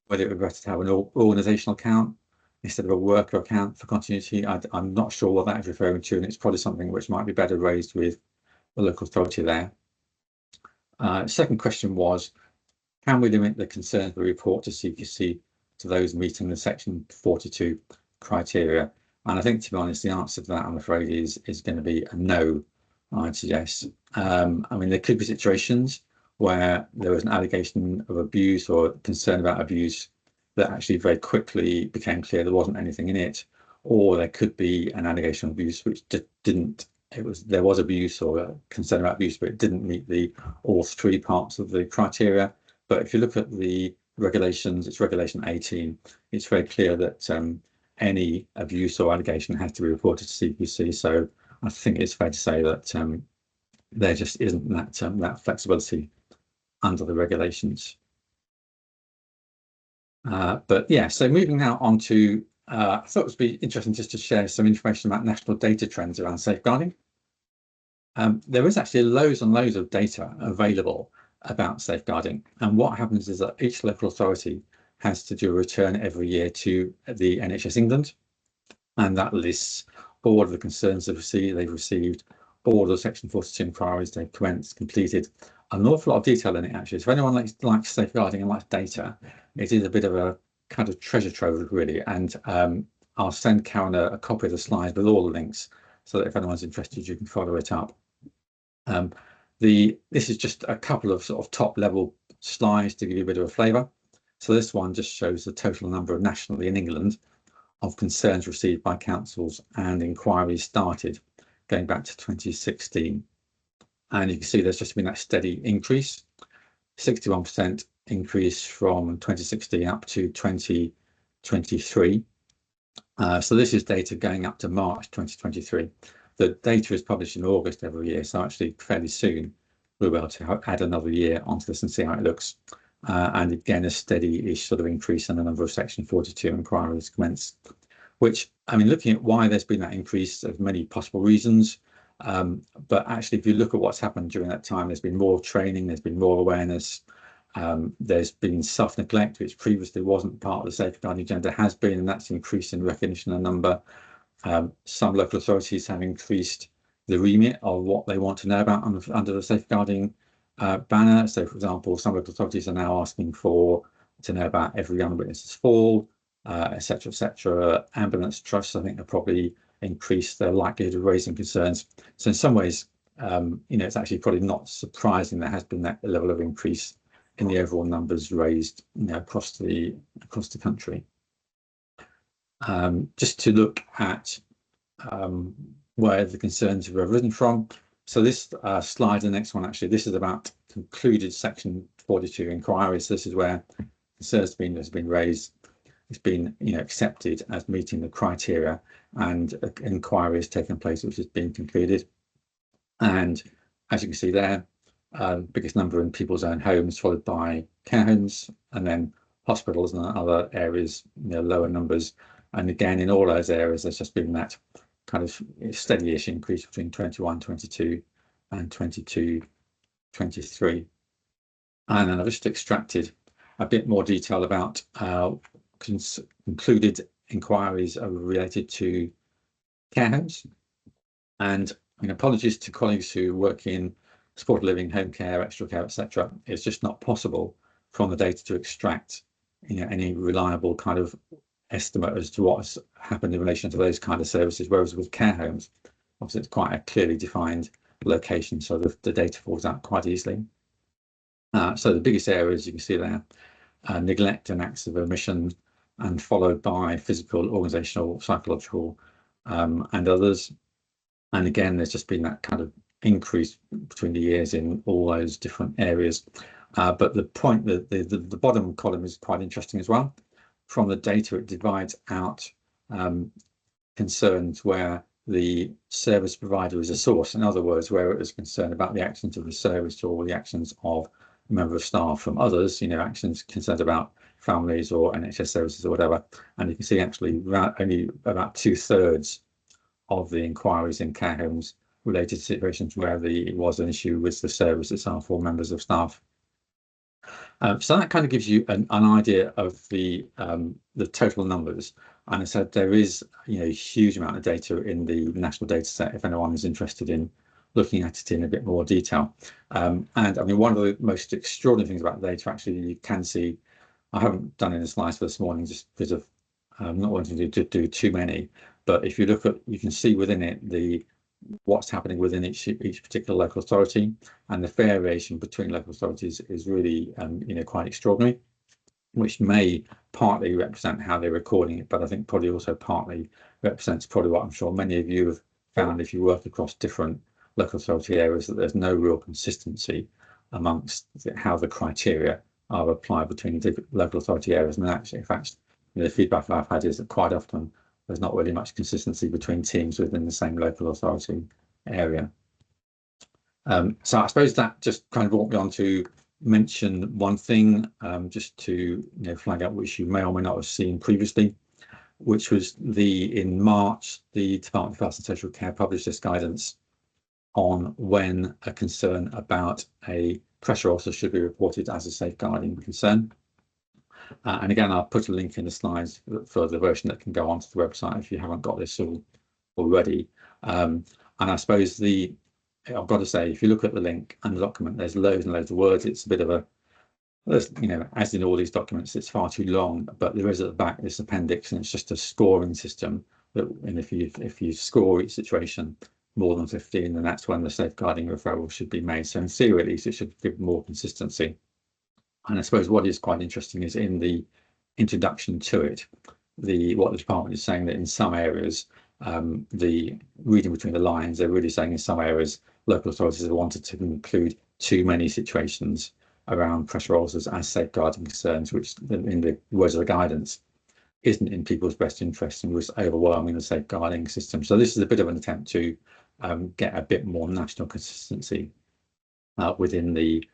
whether it would be better to have an organisational account instead of a worker account for continuity. I'm not sure what that is referring to, and it's probably something which might be better raised with the local authority there. Second question was, can we limit the concerns we report to CQC to those meeting the section 42 criteria? And I think, to be honest, the answer to that, I'm afraid, is going to be a no, I'd suggest. I mean, there could be situations where there was an allegation of abuse or concern about abuse that actually very quickly became clear there wasn't anything in it, or there could be an allegation of abuse which there was abuse or concern about abuse, but it didn't meet all 3 parts of the criteria. But if you look at the regulations, it's regulation 18, it's very clear that any abuse or allegation has to be reported to CQC. So I think it's fair to say that there just isn't that flexibility under the regulations. But yeah, so moving now on to, I thought it would be interesting just to share some information about national data trends around safeguarding. There is actually loads and loads of data available about safeguarding, and what happens is that each local authority has to do a return every year to the NHS England, and that lists all of the concerns they've received, all of the section 42 inquiries they've completed, an awful lot of detail in it actually. So if anyone likes safeguarding and likes data, it is a bit of a kind of treasure trove really, and I'll send Karen a copy of the slides with all the links so that if anyone's interested you can follow it up. This is just a couple of sort of top level slides to give you a bit of a flavour. So this one just shows the total number of nationally in England of concerns received by councils and inquiries started going back to 2016. And you can see there's just been that steady increase, 61% increase from 2016 up to 2023. So this is data going up to March 2023. The data is published in August every year, so actually fairly soon we'll be able to add another year onto this and see how it looks. And again, a steady-ish sort of increase in the number of section 42 inquiries commenced, which, I mean, looking at why there's been that increase, there's many possible reasons. But actually, if you look at what's happened during that time, there's been more training, there's been more awareness, there's been self-neglect, which previously wasn't part of the safeguarding agenda, has been, and that's increased in recognition and number. Some local authorities have increased the remit of what they want to know about under the safeguarding banner. So, for example, some local authorities are now asking to know about every young witness's fall, etc., etc. Ambulance trusts, I think, have probably increased their likelihood of raising concerns. So, in some ways, it's actually probably not surprising there has been that level of increase in the overall numbers raised, across the country. Just to look at where the concerns have arisen from. So this slide, the next one, actually, this is about concluded section 42 inquiries. So this is where concerns has been raised. It's been accepted as meeting the criteria, and an inquiry has taken place which has been concluded. And as you can see there, biggest number in people's own homes, followed by care homes, and then hospitals and other areas, lower numbers. And again, in all those areas, there's just been that kind of steady-ish increase between 21-22 and 22-23. And then I've just extracted a bit more detail about concluded inquiries related to care homes. And apologies to colleagues who work in supported living, home care, extra care, etc. It's just not possible from the data to extract any reliable kind of estimate as to what's happened in relation to those kind of services, whereas with care homes, obviously it's quite a clearly defined location, so the data falls out quite easily. So the biggest areas you can see there, neglect and acts of omission, and followed by physical, organisational, psychological, and others. And again, there's just been that kind of increase between the years in all those different areas. But the point that the bottom column is quite interesting as well. From the data, it divides out concerns where the service provider is a source. In other words, where it is concerned about the actions of the service or the actions of a member of staff from others, actions concerned about families or NHS services or whatever. And you can see actually only about 2/3 of the inquiries in care homes related to situations where it was an issue with the service itself or members of staff. So that kind of gives you an idea of the total numbers. And I said there is a huge amount of data in the national data set if anyone is interested in looking at it in a bit more detail. And I mean, one of the most extraordinary things about the data, actually, you can see, I haven't done any slides for this morning just because of not wanting to do too many, but if you look at, you can see within it what's happening within each particular local authority, and the variation between local authorities is really quite extraordinary, which may partly represent how they're recording it, but I think probably also partly represents probably what I'm sure many of you have found if you work across different local authority areas, that there's no real consistency amongst how the criteria are applied between different local authority areas. And actually, in fact, the feedback I've had is that quite often there's not really much consistency between teams within the same local authority area. So I suppose that just kind of brought me on to mention one thing, just to flag out, which you may or may not have seen previously, which was in March, the Department for Health and Social Care published this guidance on when a concern about a pressure ulcer should be reported as a safeguarding concern. And again, I'll put a link in the slides for the version that can go onto the website if you haven't got this already. And I suppose I've got to say, if you look at the link and the document, there's loads and loads of words. It's a bit of as in all these documents, it's far too long, but there is at the back this appendix, and it's just a scoring system that, and if you score each situation more than 15, then that's when the safeguarding referral should be made. So in theory, at least, it should give more consistency. And I suppose what is quite interesting is in the introduction to it, what the department is saying, that in some areas, the reading between the lines, they're really saying in some areas, local authorities have wanted to include too many situations around pressure ulcers as safeguarding concerns, which in the words of the guidance isn't in people's best interest and was overwhelming the safeguarding system. So this is a bit of an attempt to get a bit more national consistency within the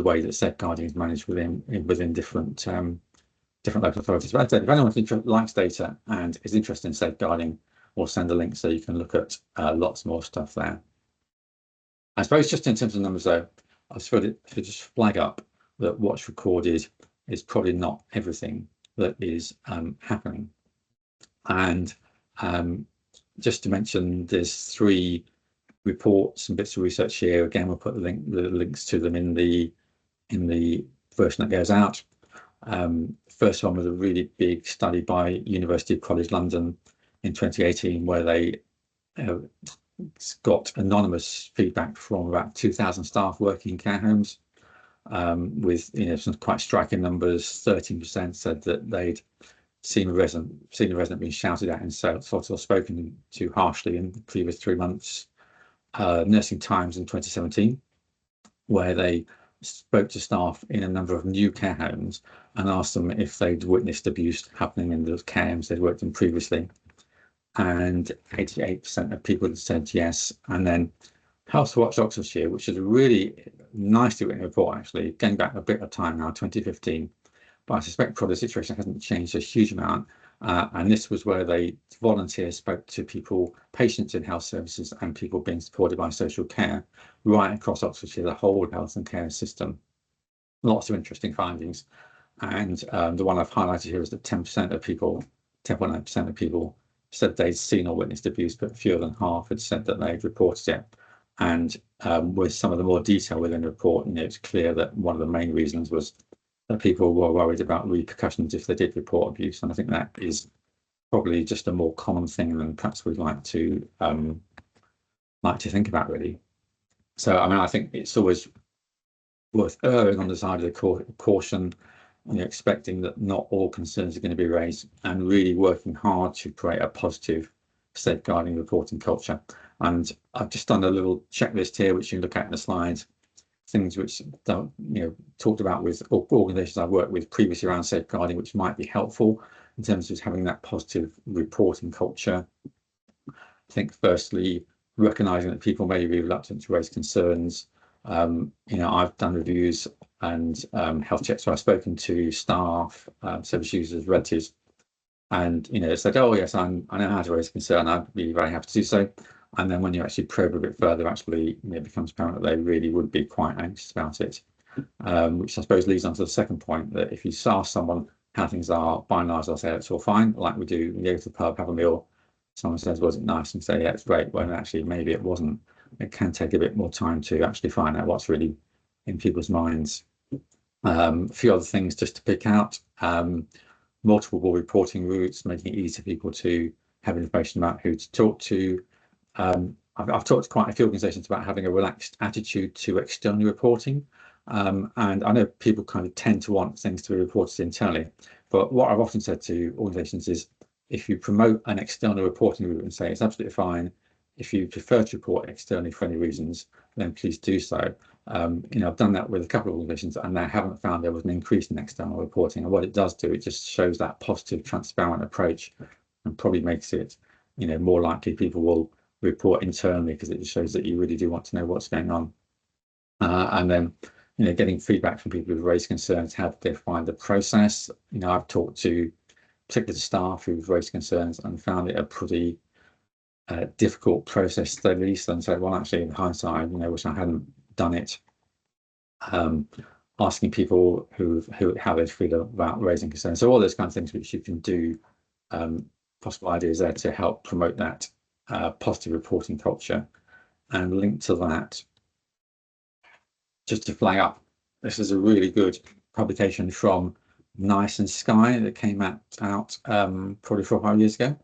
way that safeguarding is managed within different local authorities. But if anyone likes data and is interested in safeguarding, we'll send a link so you can look at lots more stuff there. I suppose just in terms of numbers, though, I should just flag up that what's recorded is probably not everything that is happening. And Just to mention, there's 3 reports and bits of research here. Again, we'll put the links to them in the version that goes out. First one was a really big study by University College London in 2018, where they got anonymous feedback from about 2,000 staff working in care homes, with some quite striking numbers. 13% said that they'd seen a resident being shouted at, insulted, or spoken to harshly in the previous 3 months. Nursing Times in 2017, where they spoke to staff in a number of new care homes and asked them if they'd witnessed abuse happening in the care homes they'd worked in previously, and 88% of people had said yes. And then Health Watch Oxfordshire, which is a really nicely written report, actually going back a bit of time now, 2015, but I suspect probably the situation hasn't changed a huge amount. And this was where volunteers spoke to people, patients in health services and people being supported by social care right across Oxfordshire, the whole health and care system. Lots of interesting findings. And the one I've highlighted here is that 10% of people, 10.9% of people said they'd seen or witnessed abuse, but fewer than half had said that they'd reported it. And with some of the more detail within the report, it's clear that one of the main reasons was that people were worried about repercussions if they did report abuse. And I think that is probably just a more common thing than perhaps we'd like to think about, really. So, I mean, I think it's always worth erring on the side of the caution, expecting that not all concerns are going to be raised, and really working hard to create a positive safeguarding reporting culture. And I've just done a little checklist here, which you can look at in the slides. Things which talked about with organisations I've worked with previously around safeguarding, which might be helpful in terms of having that positive reporting culture. I think firstly, recognising that people may be reluctant to raise concerns. I've done reviews and health checks where I've spoken to staff, service users, relatives, and said, oh yes, I know how to raise a concern. I'd be very happy to do so. And then when you actually probe a bit further, actually it becomes apparent that they really would be quite anxious about it, which I suppose leads on to the second point, that if you ask someone how things are, by and large they'll say it's all fine, like we do when you go to the pub, have a meal, someone says, was it nice, and say, yeah, it's great, when actually maybe it wasn't. It can take a bit more time to actually find out what's really in people's minds. A few other things just to pick out: multiple reporting routes, making it easy for people to have information about who to talk to. I've talked to quite a few organisations about having a relaxed attitude to external reporting, and I know people kind of tend to want things to be reported internally, but what I've often said to organisations is, if you promote an external reporting route and say it's absolutely fine, if you prefer to report externally for any reasons, then please do so. I've done that with a couple of organisations, and I haven't found there was an increase in external reporting. And what it does do, it just shows that positive, transparent approach, and probably makes it, more likely people will report internally, because it just shows that you really do want to know what's going on. And then, getting feedback from people who've raised concerns, how did they find the process? I've talked to particular staff who've raised concerns and found it a pretty difficult process to release them. So, well, actually, in hindsight, I wish I hadn't done it. Asking people how they feel about raising concerns. So all those kinds of things which you can do, possible ideas there to help promote that positive reporting culture. And linked to that, just to flag up, this is a really good publication from Nice and Sky that came out probably 4 or 5 years ago.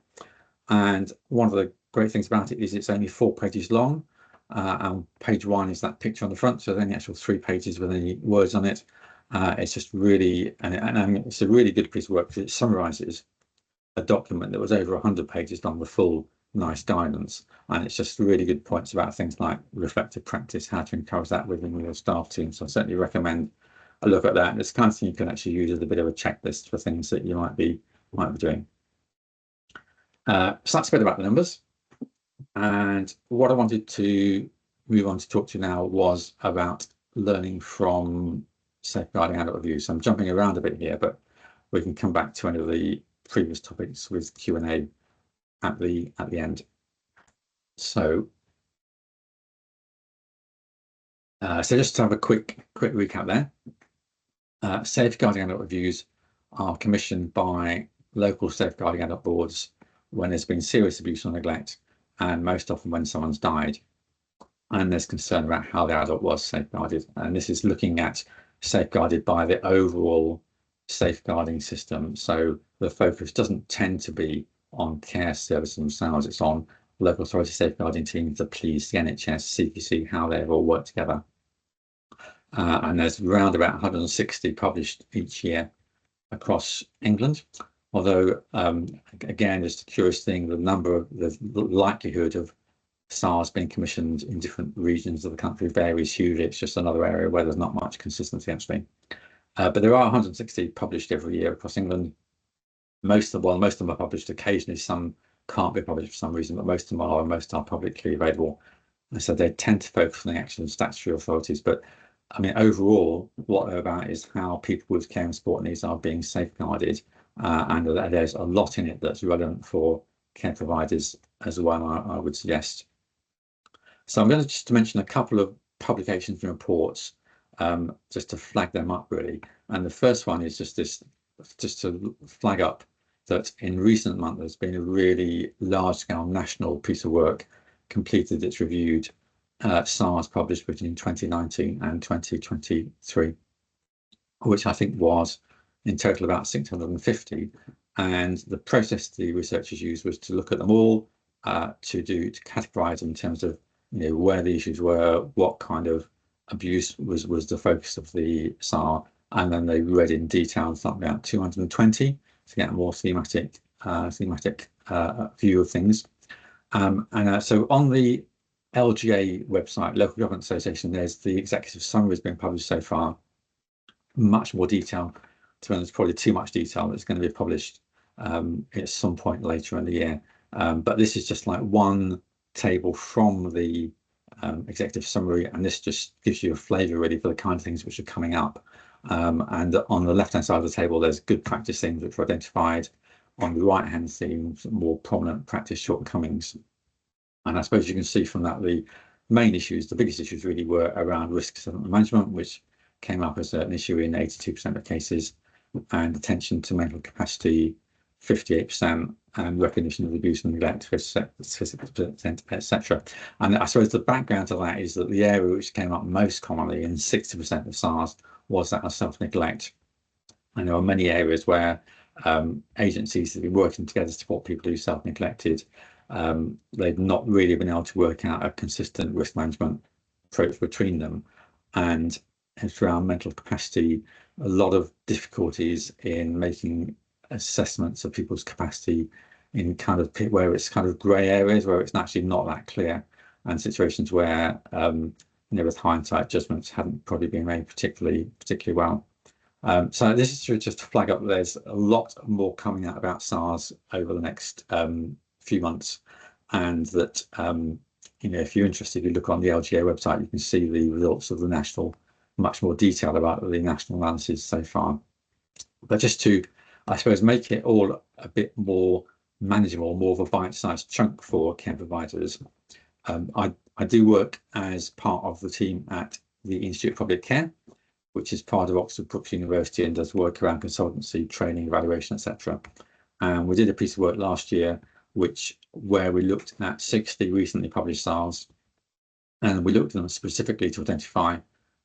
And one of the great things about it is it's only 4 pages long, and page 1 is that picture on the front, so there's only actual 3 pages with any words on it. It's just really, and it's a really good piece of work, because it summarises a document that was over 100 pages long, the full Nice guidance, and it's just really good points about things like reflective practice, how to encourage that within your staff team. So I certainly recommend a look at that. It's the kind of thing you can actually use as a bit of a checklist for things that you might be doing. So that's a bit about the numbers. And what I wanted to move on to talk to now was about learning from safeguarding adult abuse. I'm jumping around a bit here, but we can come back to any of the previous topics with Q&A at the end. So, just to have a quick recap there. Safeguarding adult abuse are commissioned by local safeguarding adult boards when there's been serious abuse or neglect, and most often when someone's died. And there's concern about how the adult was safeguarded. And this is looking at safeguarded by the overall safeguarding system. So the focus doesn't tend to be on care services themselves. It's on local authority safeguarding teams, the police, the NHS, CQC, how they've all worked together. And there's around about 160 published each year across England. Although, again, just a curious thing, the likelihood of SARS being commissioned in different regions of the country varies hugely. It's just another area where there's not much consistency, actually. But there are 160 published every year across England. Most of them are published occasionally. Some can't be published for some reason, but most of them are, and most are publicly available. And so they tend to focus on the action of statutory authorities. But I mean, overall, what they're about is how people with care and support needs are being safeguarded. And there's a lot in it that's relevant for care providers as well, I would suggest. So I'm going to just mention a couple of publications and reports, just to flag them up really. And the first one is just to flag up that in recent months there's been a really large-scale national piece of work completed that's reviewed SARS published between 2019 and 2023, which I think was in total about 650. And the process the researchers used was to look at them all, to categorize them in terms of where the issues were, what kind of abuse was the focus of the SAR, and then they read in detail something about 220 to get a more thematic view of things. So on the LGA website, Local Government Association, there's the executive summary has been published so far. Much more detail. To be honest, probably too much detail that's going to be published at some point later in the year. But this is just like one table from the executive summary, and this just gives you a flavour really for the kind of things which are coming up. And on the left hand side of the table, there's good practice themes which were identified. On the right hand themes, more prominent practice shortcomings. And I suppose you can see from that the main issues, the biggest issues really were around risk assessment management, which came up as an issue in 82% of cases, and attention to mental capacity 58%, and recognition of abuse and neglect 56%, etc. And I suppose the background to that is that the area which came up most commonly in 60% of SARS was that of self-neglect. And there are many areas where agencies have been working together to support people who self-neglected. They've not really been able to work out a consistent risk management approach between them. And as around mental capacity, a lot of difficulties in making assessments of people's capacity in kind of where it's kind of grey areas, where it's actually not that clear, and situations where with hindsight judgments haven't probably been made particularly well. So this is just to flag up that there's a lot more coming out about SARS over the next few months, and that if you're interested, you look on the LGA website, you can see the results of the national, much more detail about the national analysis so far. But just to, I suppose, make it all a bit more manageable, more of a bite-sized chunk for care providers, I do work as part of the team at the Institute of Public Care, which is part of Oxford Brookes University and does work around consultancy, training, evaluation, etc. And we did a piece of work last year where we looked at 60 recently published SARS, and we looked at them specifically to identify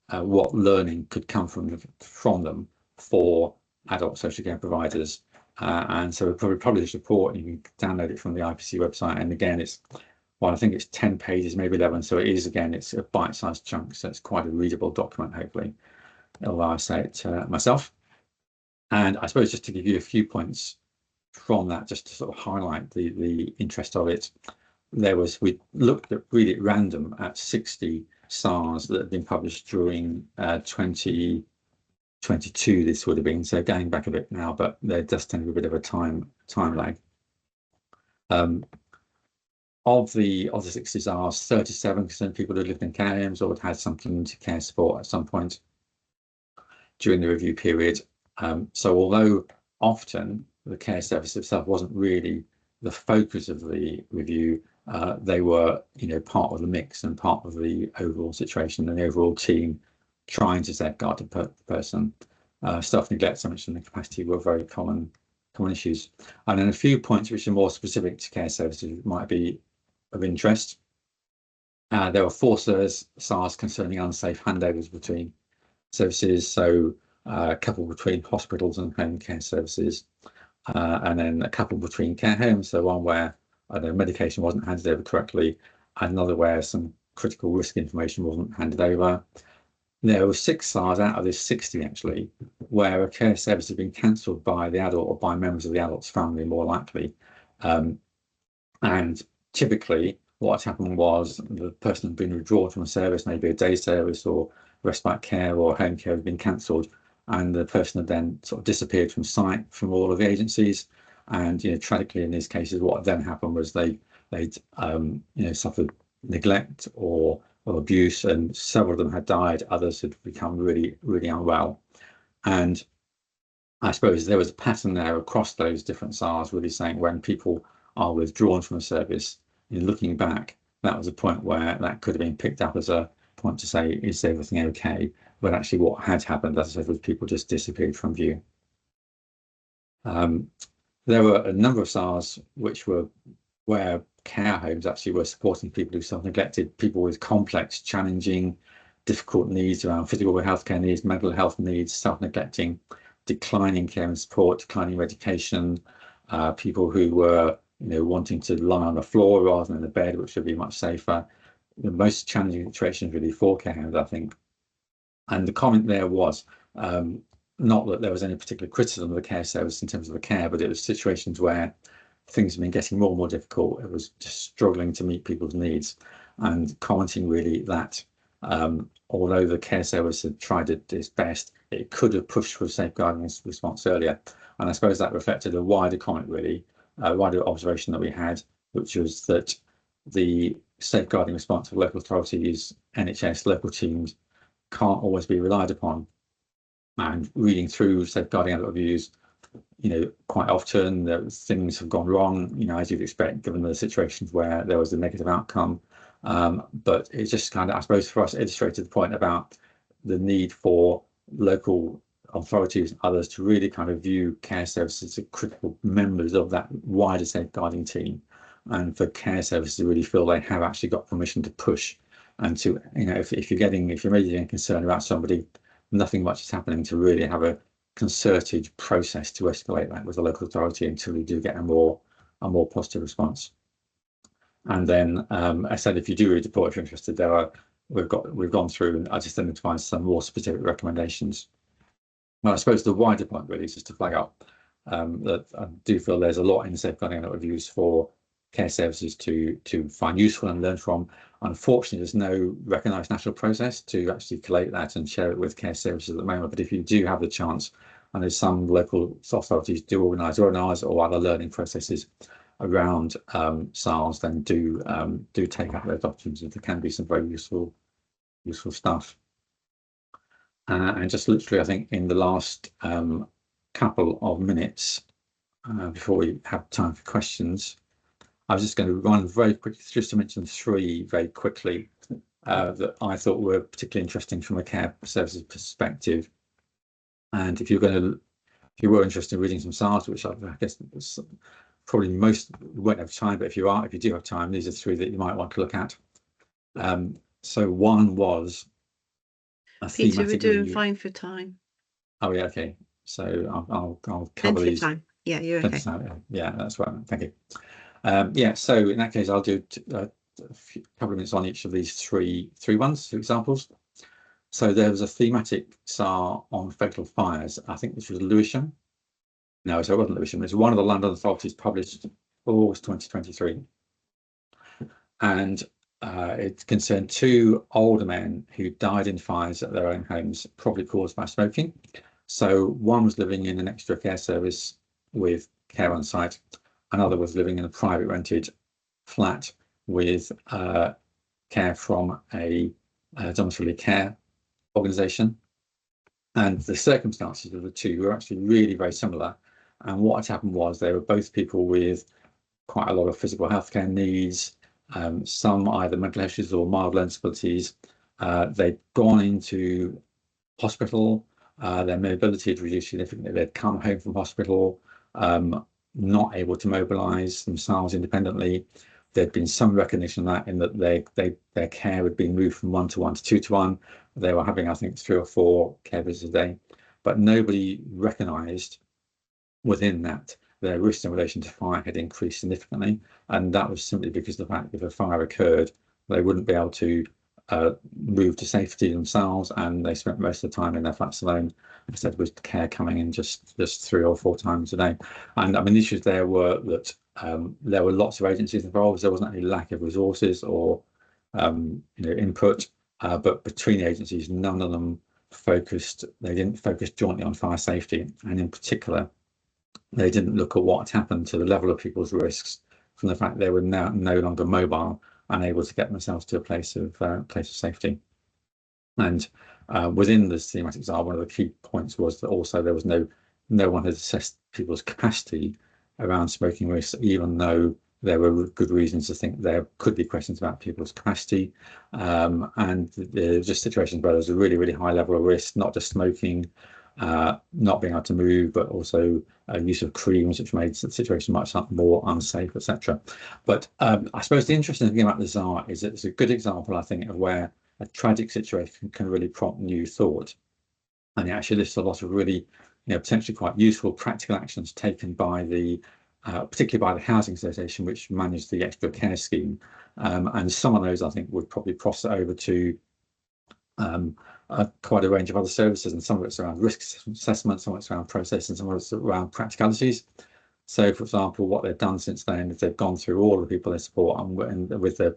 what learning could come from them for adult social care providers. And so we probably published a report, and you can download it from the IPC website. And again, I think it's 10 pages, maybe 11. So it is, again, it's a bite-sized chunk. So it's quite a readable document, hopefully, although I say it myself. And I suppose just to give you a few points from that, just to sort of highlight the interest of it, we looked at really at random at 60 SARS that have been published during 2022. This would have been, so going back a bit now, but there does tend to be a bit of a time lag. Of the 60 SARS, 37% of people who lived in care homes or had had some community care support at some point during the review period. So although often the care service itself wasn't really the focus of the review, they were part of the mix and part of the overall situation and the overall team trying to safeguard the person. Self-neglect, so much in the capacity were very common issues. And then a few points which are more specific to care services might be of interest. There were 4 SARs concerning unsafe handovers between services, so a couple between hospitals and home care services, and then a couple between care homes, so one where medication wasn't handed over correctly, and another where some critical risk information wasn't handed over. There were 6 SARs out of this 60 actually, where a care service had been cancelled by the adult or by members of the adult's family, more likely. And typically what happened was the person had been withdrawn from a service, maybe a day service or respite care or home care had been cancelled, and the person had then sort of disappeared from sight from all of the agencies. And tragically in these cases, what then happened was they'd suffered neglect or abuse, and several of them had died. Others had become really, really unwell. And I suppose there was a pattern there across those different SARs, really saying when people are withdrawn from a service, looking back, that was a point where that could have been picked up as a point to say, is everything okay? But actually what had happened, as I said, was people just disappeared from view. There were a number of SARs which were where care homes actually were supporting people who self-neglected, people with complex, challenging, difficult needs around physical healthcare needs, mental health needs, self-neglecting, declining care and support, declining medication, people who were wanting to lie on the floor rather than in the bed, which would be much safer. The most challenging situations really for care homes, I think. And the comment there was not that there was any particular criticism of the care service in terms of the care, but it was situations where things have been getting more and more difficult. It was just struggling to meet people's needs, and commenting really that although the care service had tried its best, it could have pushed for a safeguarding response earlier. And I suppose that reflected a wider comment, really, a wider observation that we had, which was that the safeguarding response of local authorities, NHS, local teams can't always be relied upon. And reading through safeguarding adult reviews, quite often things have gone wrong, as you'd expect, given the situations where there was a negative outcome. But it just kind of, I suppose, for us, illustrated the point about the need for local authorities and others to really kind of view care services as critical members of that wider safeguarding team, and for care services to really feel they have actually got permission to push, and to, if you're raising a concern about somebody, nothing much is happening to really have a concerted process to escalate that with the local authority until we do get a more positive response. And then I said, if you do read the report, if you're interested, we've gone through and I just identified some more specific recommendations. Well, I suppose the wider point really is just to flag up that I do feel there's a lot in the safeguarding adult reviews for care services to find useful and learn from. Unfortunately, there's no recognised national process to actually collate that and share it with care services at the moment. But if you do have the chance, and there's some local authorities do organise or other learning processes around SARs, then do take up those options. There can be some very useful stuff. And just literally, I think in the last couple of minutes before we have time for questions, I was just going to run very quickly just to mention 3 very quickly that I thought were particularly interesting from a care services perspective. And if you were interested in reading some SARs, which I guess probably most won't have time, but if you do have time, these are 3 that you might want to look at. So one was Peter, we're doing fine for time. Oh yeah, okay. So I'll cover these. Time. Yeah, you're okay. Yeah, that's right. Thank you. Yeah, so in that case, I'll do a couple of minutes on each of these three examples. So there was a thematic SAR on fatal fires. I think this was Lewisham. No, so it wasn't Lewisham. It's one of the London authorities, published August 2023. And it concerned 2 older men who died in fires at their own homes, probably caused by smoking. So one was living in an extra care service with care on site. Another was living in a private rented flat with care from a domiciliary care organisation. And the circumstances of the 2 were actually really very similar. And what had happened was they were both people with quite a lot of physical healthcare needs, some either mental health issues or mild learning disabilities. They'd gone into hospital, their mobility had reduced significantly. They'd come home from hospital, not able to mobilise themselves independently. There'd been some recognition of that in that their care had been moved from 1-to-1 to 2-to-1. They were having, I think, 3 or 4 care visits a day, but nobody recognised within that their risk in relation to fire had increased significantly, and that was simply because of the fact that if a fire occurred, they wouldn't be able to move to safety themselves, and they spent most of the time in their flats alone, instead with care coming in just 3 or 4 times a day. And I mean, the issues there were that there were lots of agencies involved. There wasn't any lack of resources or input, but between the agencies, none of them they didn't focus jointly on fire safety, and in particular they didn't look at what happened to the level of people's risks from the fact they were now no longer mobile, unable to get themselves to a place of safety. And within the thematic ZAR, one of the key points was that also there was no one had assessed people's capacity around smoking risks, even though there were good reasons to think there could be questions about people's capacity. And there's just situations where there's a really, really high level of risk, not just smoking, not being able to move, but also use of creams, which made the situation much more unsafe, etc. But I suppose the interesting thing about the ZAR is that it's a good example, I think, of where a tragic situation can really prompt new thought. And it actually lists a lot of really, potentially quite useful practical actions taken by particularly by the housing association, which managed the extra care scheme. And some of those, I think, would probably cross over to quite a range of other services, and some of it's around risk assessment, some of it's around process, and some of it's around practicalities. So, for example, what they've done since then is they've gone through all the people they support, and with a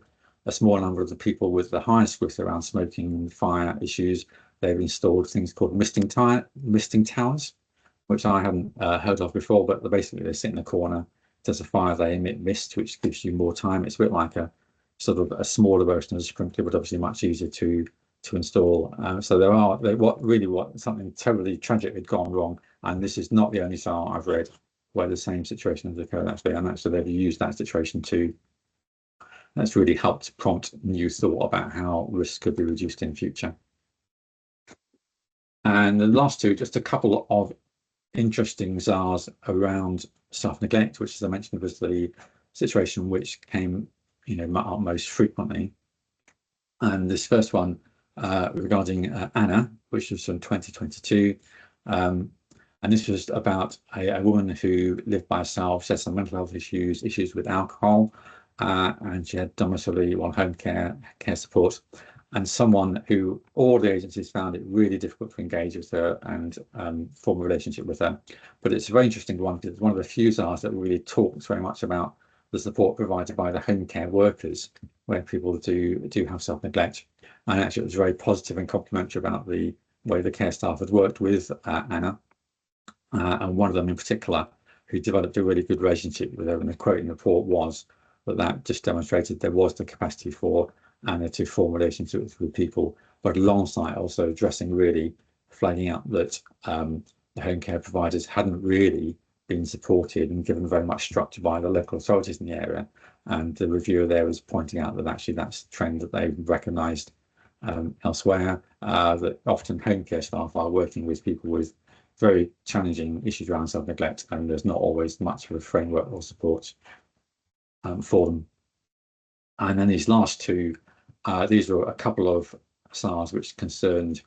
small number of the people with the highest risk around smoking and fire issues, they've installed things called misting towers, which I hadn't heard of before, but basically they sit in the corner. There's a fire, they emit mist, which gives you more time. It's a bit like a sort of a smaller version of a sprinkler, but obviously much easier to install. So something terribly tragic had gone wrong, and this is not the only SAR I've read where the same situation has occurred, actually, and actually they've used that situation to. That's really helped prompt new thought about how risk could be reduced in future. And the last two, just a couple of interesting ZARs around staff neglect, which, as I mentioned, was the situation which came up most frequently. And this first one regarding Anna, which was from 2022, and this was about a woman who lived by herself. She had some mental health issues with alcohol, and she had domiciliary home care support, and someone who all the agencies found it really difficult to engage with her and form a relationship with her. But it's a very interesting one because it's one of the few SARs that really talks very much about the support provided by the home care workers where people do have self-neglect. And actually it was very positive and complimentary about the way the care staff had worked with Anna, and one of them in particular who developed a really good relationship with her, and the quote in the report was that just demonstrated there was the capacity for Anna to form relationships with people, but alongside also addressing, really flagging up that the home care providers hadn't really been supported and given very much structure by the local authorities in the area. And the reviewer there was pointing out that actually that's a trend that they've recognised elsewhere, that often home care staff are working with people with very challenging issues around self-neglect, and there's not always much of a framework or support for them. And then these last two, these were a couple of SARs which concerned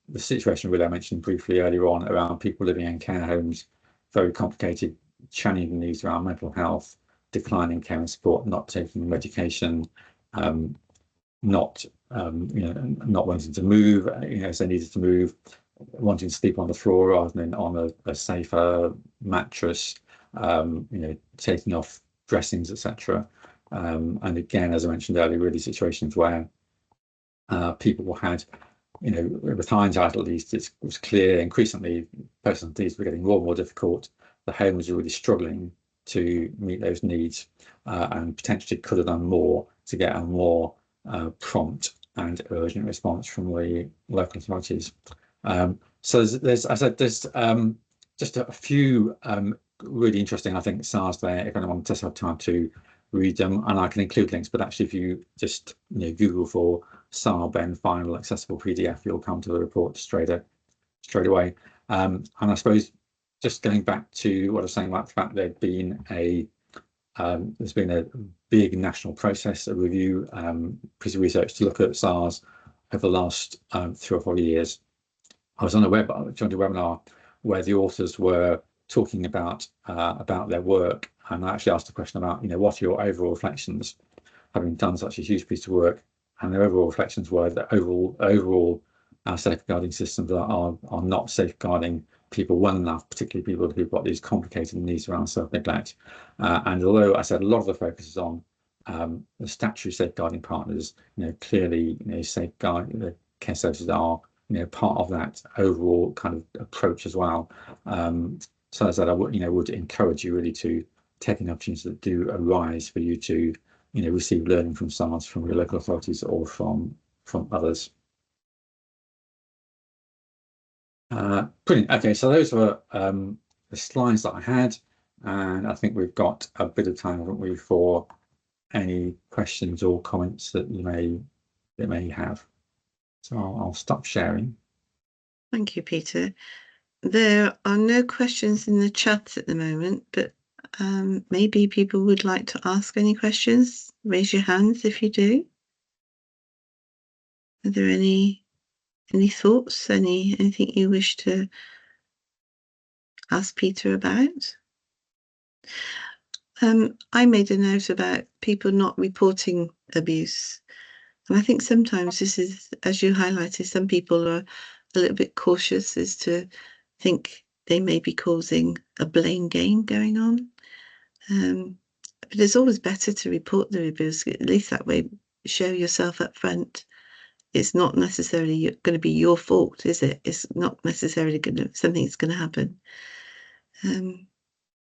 the situation really I mentioned briefly earlier on around people living in care homes, very complicated challenging needs around mental health, declining care and support, not taking medication, not wanting to move, as they needed to move, wanting to sleep on the floor rather than on a safer mattress, taking off dressings, etc. And again, as I mentioned earlier, really situations where people had, with hindsight at least, it was clear increasingly personal needs were getting more and more difficult. The home was really struggling to meet those needs, and potentially could have done more to get a more prompt and urgent response from the local authorities. So there's just a few really interesting, I think, SARs there, if anyone does have time to read them, and I can include links, but actually if you just Google for SAR Ben final accessible PDF, you'll come to the report straight away. And I suppose just going back to what I was saying about the fact there's been a big national process, a review piece of research to look at SARS over the last 3 or 4 years. I was on a webinar where the authors were talking about their work, and I actually asked a question about, what are your overall reflections, having done such a huge piece of work, and their overall reflections were that overall our safeguarding systems are not safeguarding people well enough, particularly people who've got these complicated needs around self-neglect. And although I said a lot of the focus is on the statutory safeguarding partners, clearly, the care services are, part of that overall kind of approach as well. So as I said, I would encourage you really to take any opportunities that do arise for you to, receive learning from SARS, from your local authorities, or from others. Brilliant. Okay, so those were the slides that I had, and I think we've got a bit of time, haven't we, for any questions or comments that you may have. So I'll stop sharing. Thank you, Peter. There are no questions in the chat at the moment, but maybe people would like to ask any questions. Raise your hands if you do. Are there any thoughts, anything you wish to ask Peter about? I made a note about people not reporting abuse. And I think sometimes this is, as you highlighted, some people are a little bit cautious as to think they may be causing a blame game going on. But it's always better to report the abuse, at least that way, show yourself up front. It's not necessarily going to be your fault, is it? It's not necessarily something that's going to happen.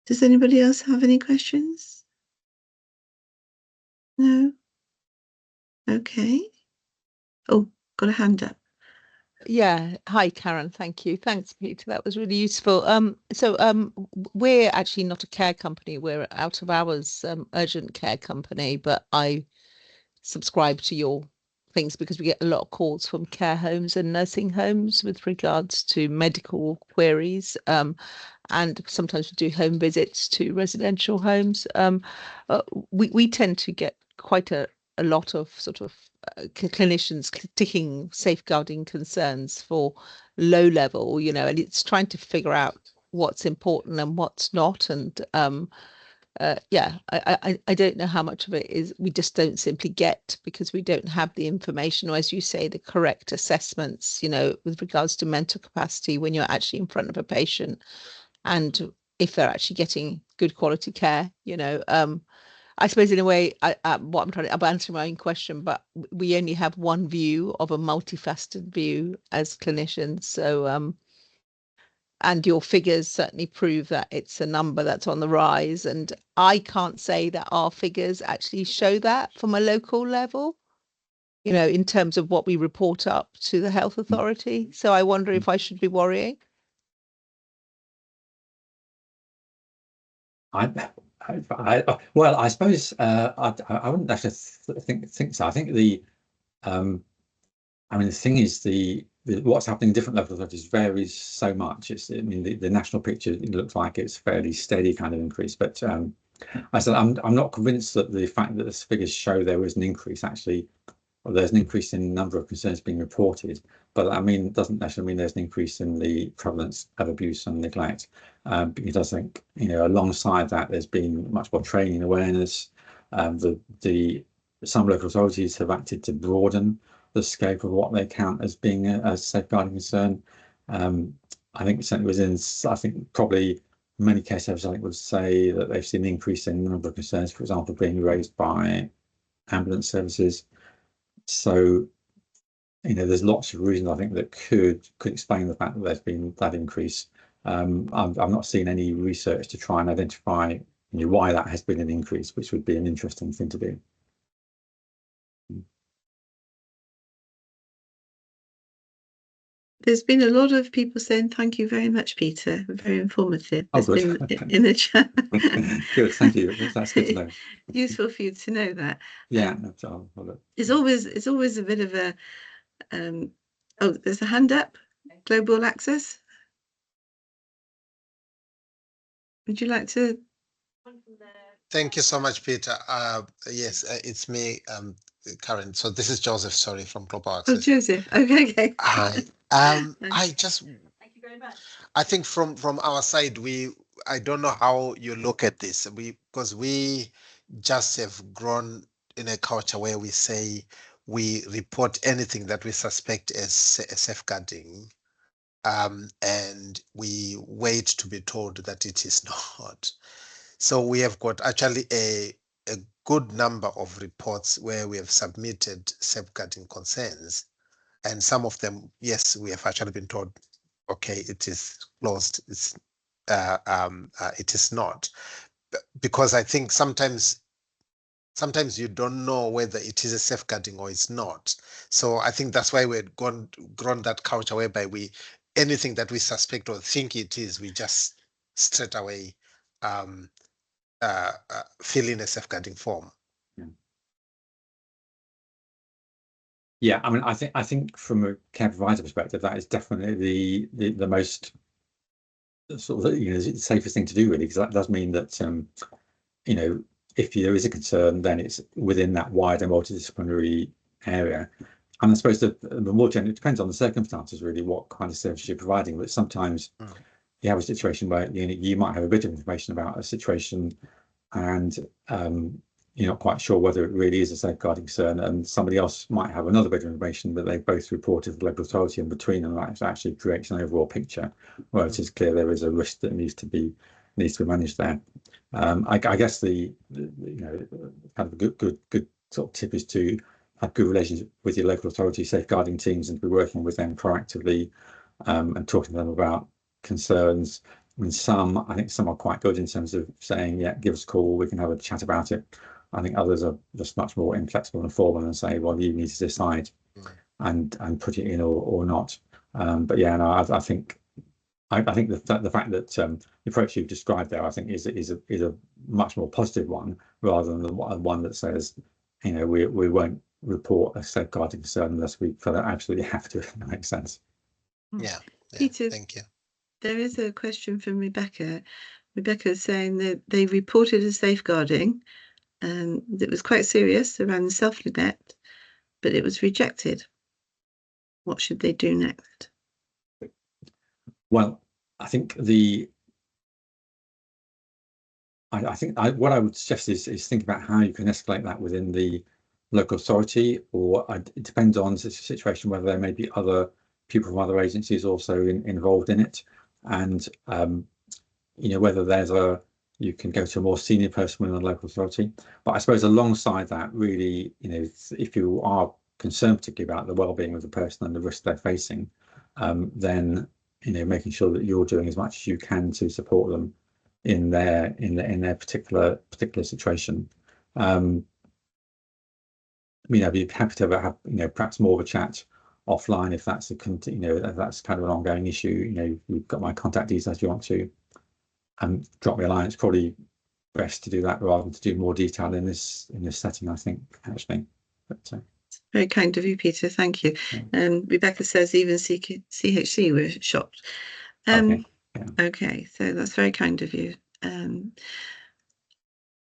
Does anybody else have any questions? No? Okay. Oh, got a hand up. Yeah. Hi, Karen. Thank you. Thanks, Peter. That was really useful. So we're actually not a care company. We're out of hours urgent care company, but I subscribe to your things because we get a lot of calls from care homes and nursing homes with regards to medical queries. And sometimes we do home visits to residential homes. We tend to get quite a lot of sort of clinicians ticking safeguarding concerns for low level, and it's trying to figure out what's important and what's not. And yeah, I don't know how much of it is we just don't simply get because we don't have the information, or as you say, the correct assessments, with regards to mental capacity when you're actually in front of a patient, and if they're actually getting good quality care. I suppose in a way, what I'm trying to, I'm answering my own question, but we only have one view of a multifaceted view as clinicians. So, and your figures certainly prove that it's a number that's on the rise. And I can't say that our figures actually show that from a local level, in terms of what we report up to the health authority. So I wonder if I should be worrying. Well, I suppose I wouldn't have to think so. I think the thing is what's happening in different local authorities varies so much. The national picture, it looks like it's fairly steady kind of increase, but I said I'm not convinced that the fact that the figures show there is an increase actually. Well, there's an increase in the number of concerns being reported, but it doesn't necessarily mean there's an increase in the prevalence of abuse and neglect. Because I think, alongside that, there's been much more training and awareness. Some local authorities have acted to broaden the scope of what they count as being a safeguarding concern. I think certainly probably many care services, would say that they've seen an increase in the number of concerns, for example, being raised by ambulance services. So, there's lots of reasons I think that could explain the fact that there's been that increase. I've not seen any research to try and identify why that has been an increase, which would be an interesting thing to do. There's been a lot of people saying thank you very much, Peter. Very informative. Oh, good. In the chat. Good, thank you. That's good to know. Useful for you to know that. Yeah, it's always a bit of a oh, there's a hand up. Global Access. would you like to? Thank you so much, Peter. Yes, it's me, Karen. So this is Joseph, sorry, from Global Oh, Access. Okay. Hi. I just, Thank you very much. I think from our side, I don't know how you look at this. Because we just have grown in a culture where we say we report anything that we suspect as safeguarding, and we wait to be told that it is not. So we have got actually a good number of reports where we have submitted safeguarding concerns, and some of them, yes, we have actually been told, okay, it is closed. It is not, because I think sometimes you don't know whether it is a safeguarding or it's not. So I think that's why we've grown that culture whereby anything that we suspect or think it is, we just straight away fill in a safeguarding form. Yeah, I mean, I think from a care provider perspective, that is definitely the most sort of the safest thing to do, really, because that does mean that if there is a concern, then it's within that wider multidisciplinary area. And I suppose the more generally, it depends on the circumstances, really, what kind of service you're providing. But sometimes you have a situation where you might have a bit of information about a situation, and you're not quite sure whether it really is a safeguarding concern, and somebody else might have another bit of information, but they both reported to the local authority in between, and that actually creates an overall picture where it is clear there is a risk that needs to be managed there. I guess the kind of a good sort of tip is to have good relations with your local authority safeguarding teams and be working with them proactively, and talking to them about concerns. I mean, I think some are quite good in terms of saying, yeah, give us a call, we can have a chat about it. I think others are just much more inflexible and formal and say, well, you need to decide and put it in or not. But yeah, no, I think the fact that the approach you've described there, I think, is a much more positive one, rather than the one that says, we won't report a safeguarding concern unless we feel that absolutely have to. If that makes sense. Yeah. Peter, thank you. There is a question from Rebecca. Rebecca is saying that they reported a safeguarding, and it was quite serious around the self-neglect, but it was rejected. What should they do next? Well, I think what I would suggest is think about how you can escalate that within the local authority, or it depends on the situation whether there may be other people from other agencies also involved in it, and whether you can go to a more senior person within the local authority. But I suppose alongside that, really, if you are concerned particularly about the well-being of the person and the risk they're facing, then making sure that you're doing as much as you can to support them in their particular situation. I'd be happy to have perhaps more of a chat offline if that's if that's kind of an ongoing issue. You've got my contact details if you want to drop me a line. It's probably best to do that rather than to do more detail in this setting, I think, actually. But very kind of you, Peter. Thank you. Rebecca says even CHC were shocked. Okay, so that's very kind of you.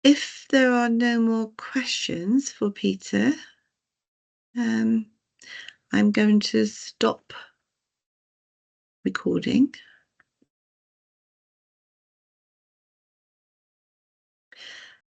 If there are no more questions for Peter, I'm going to stop recording.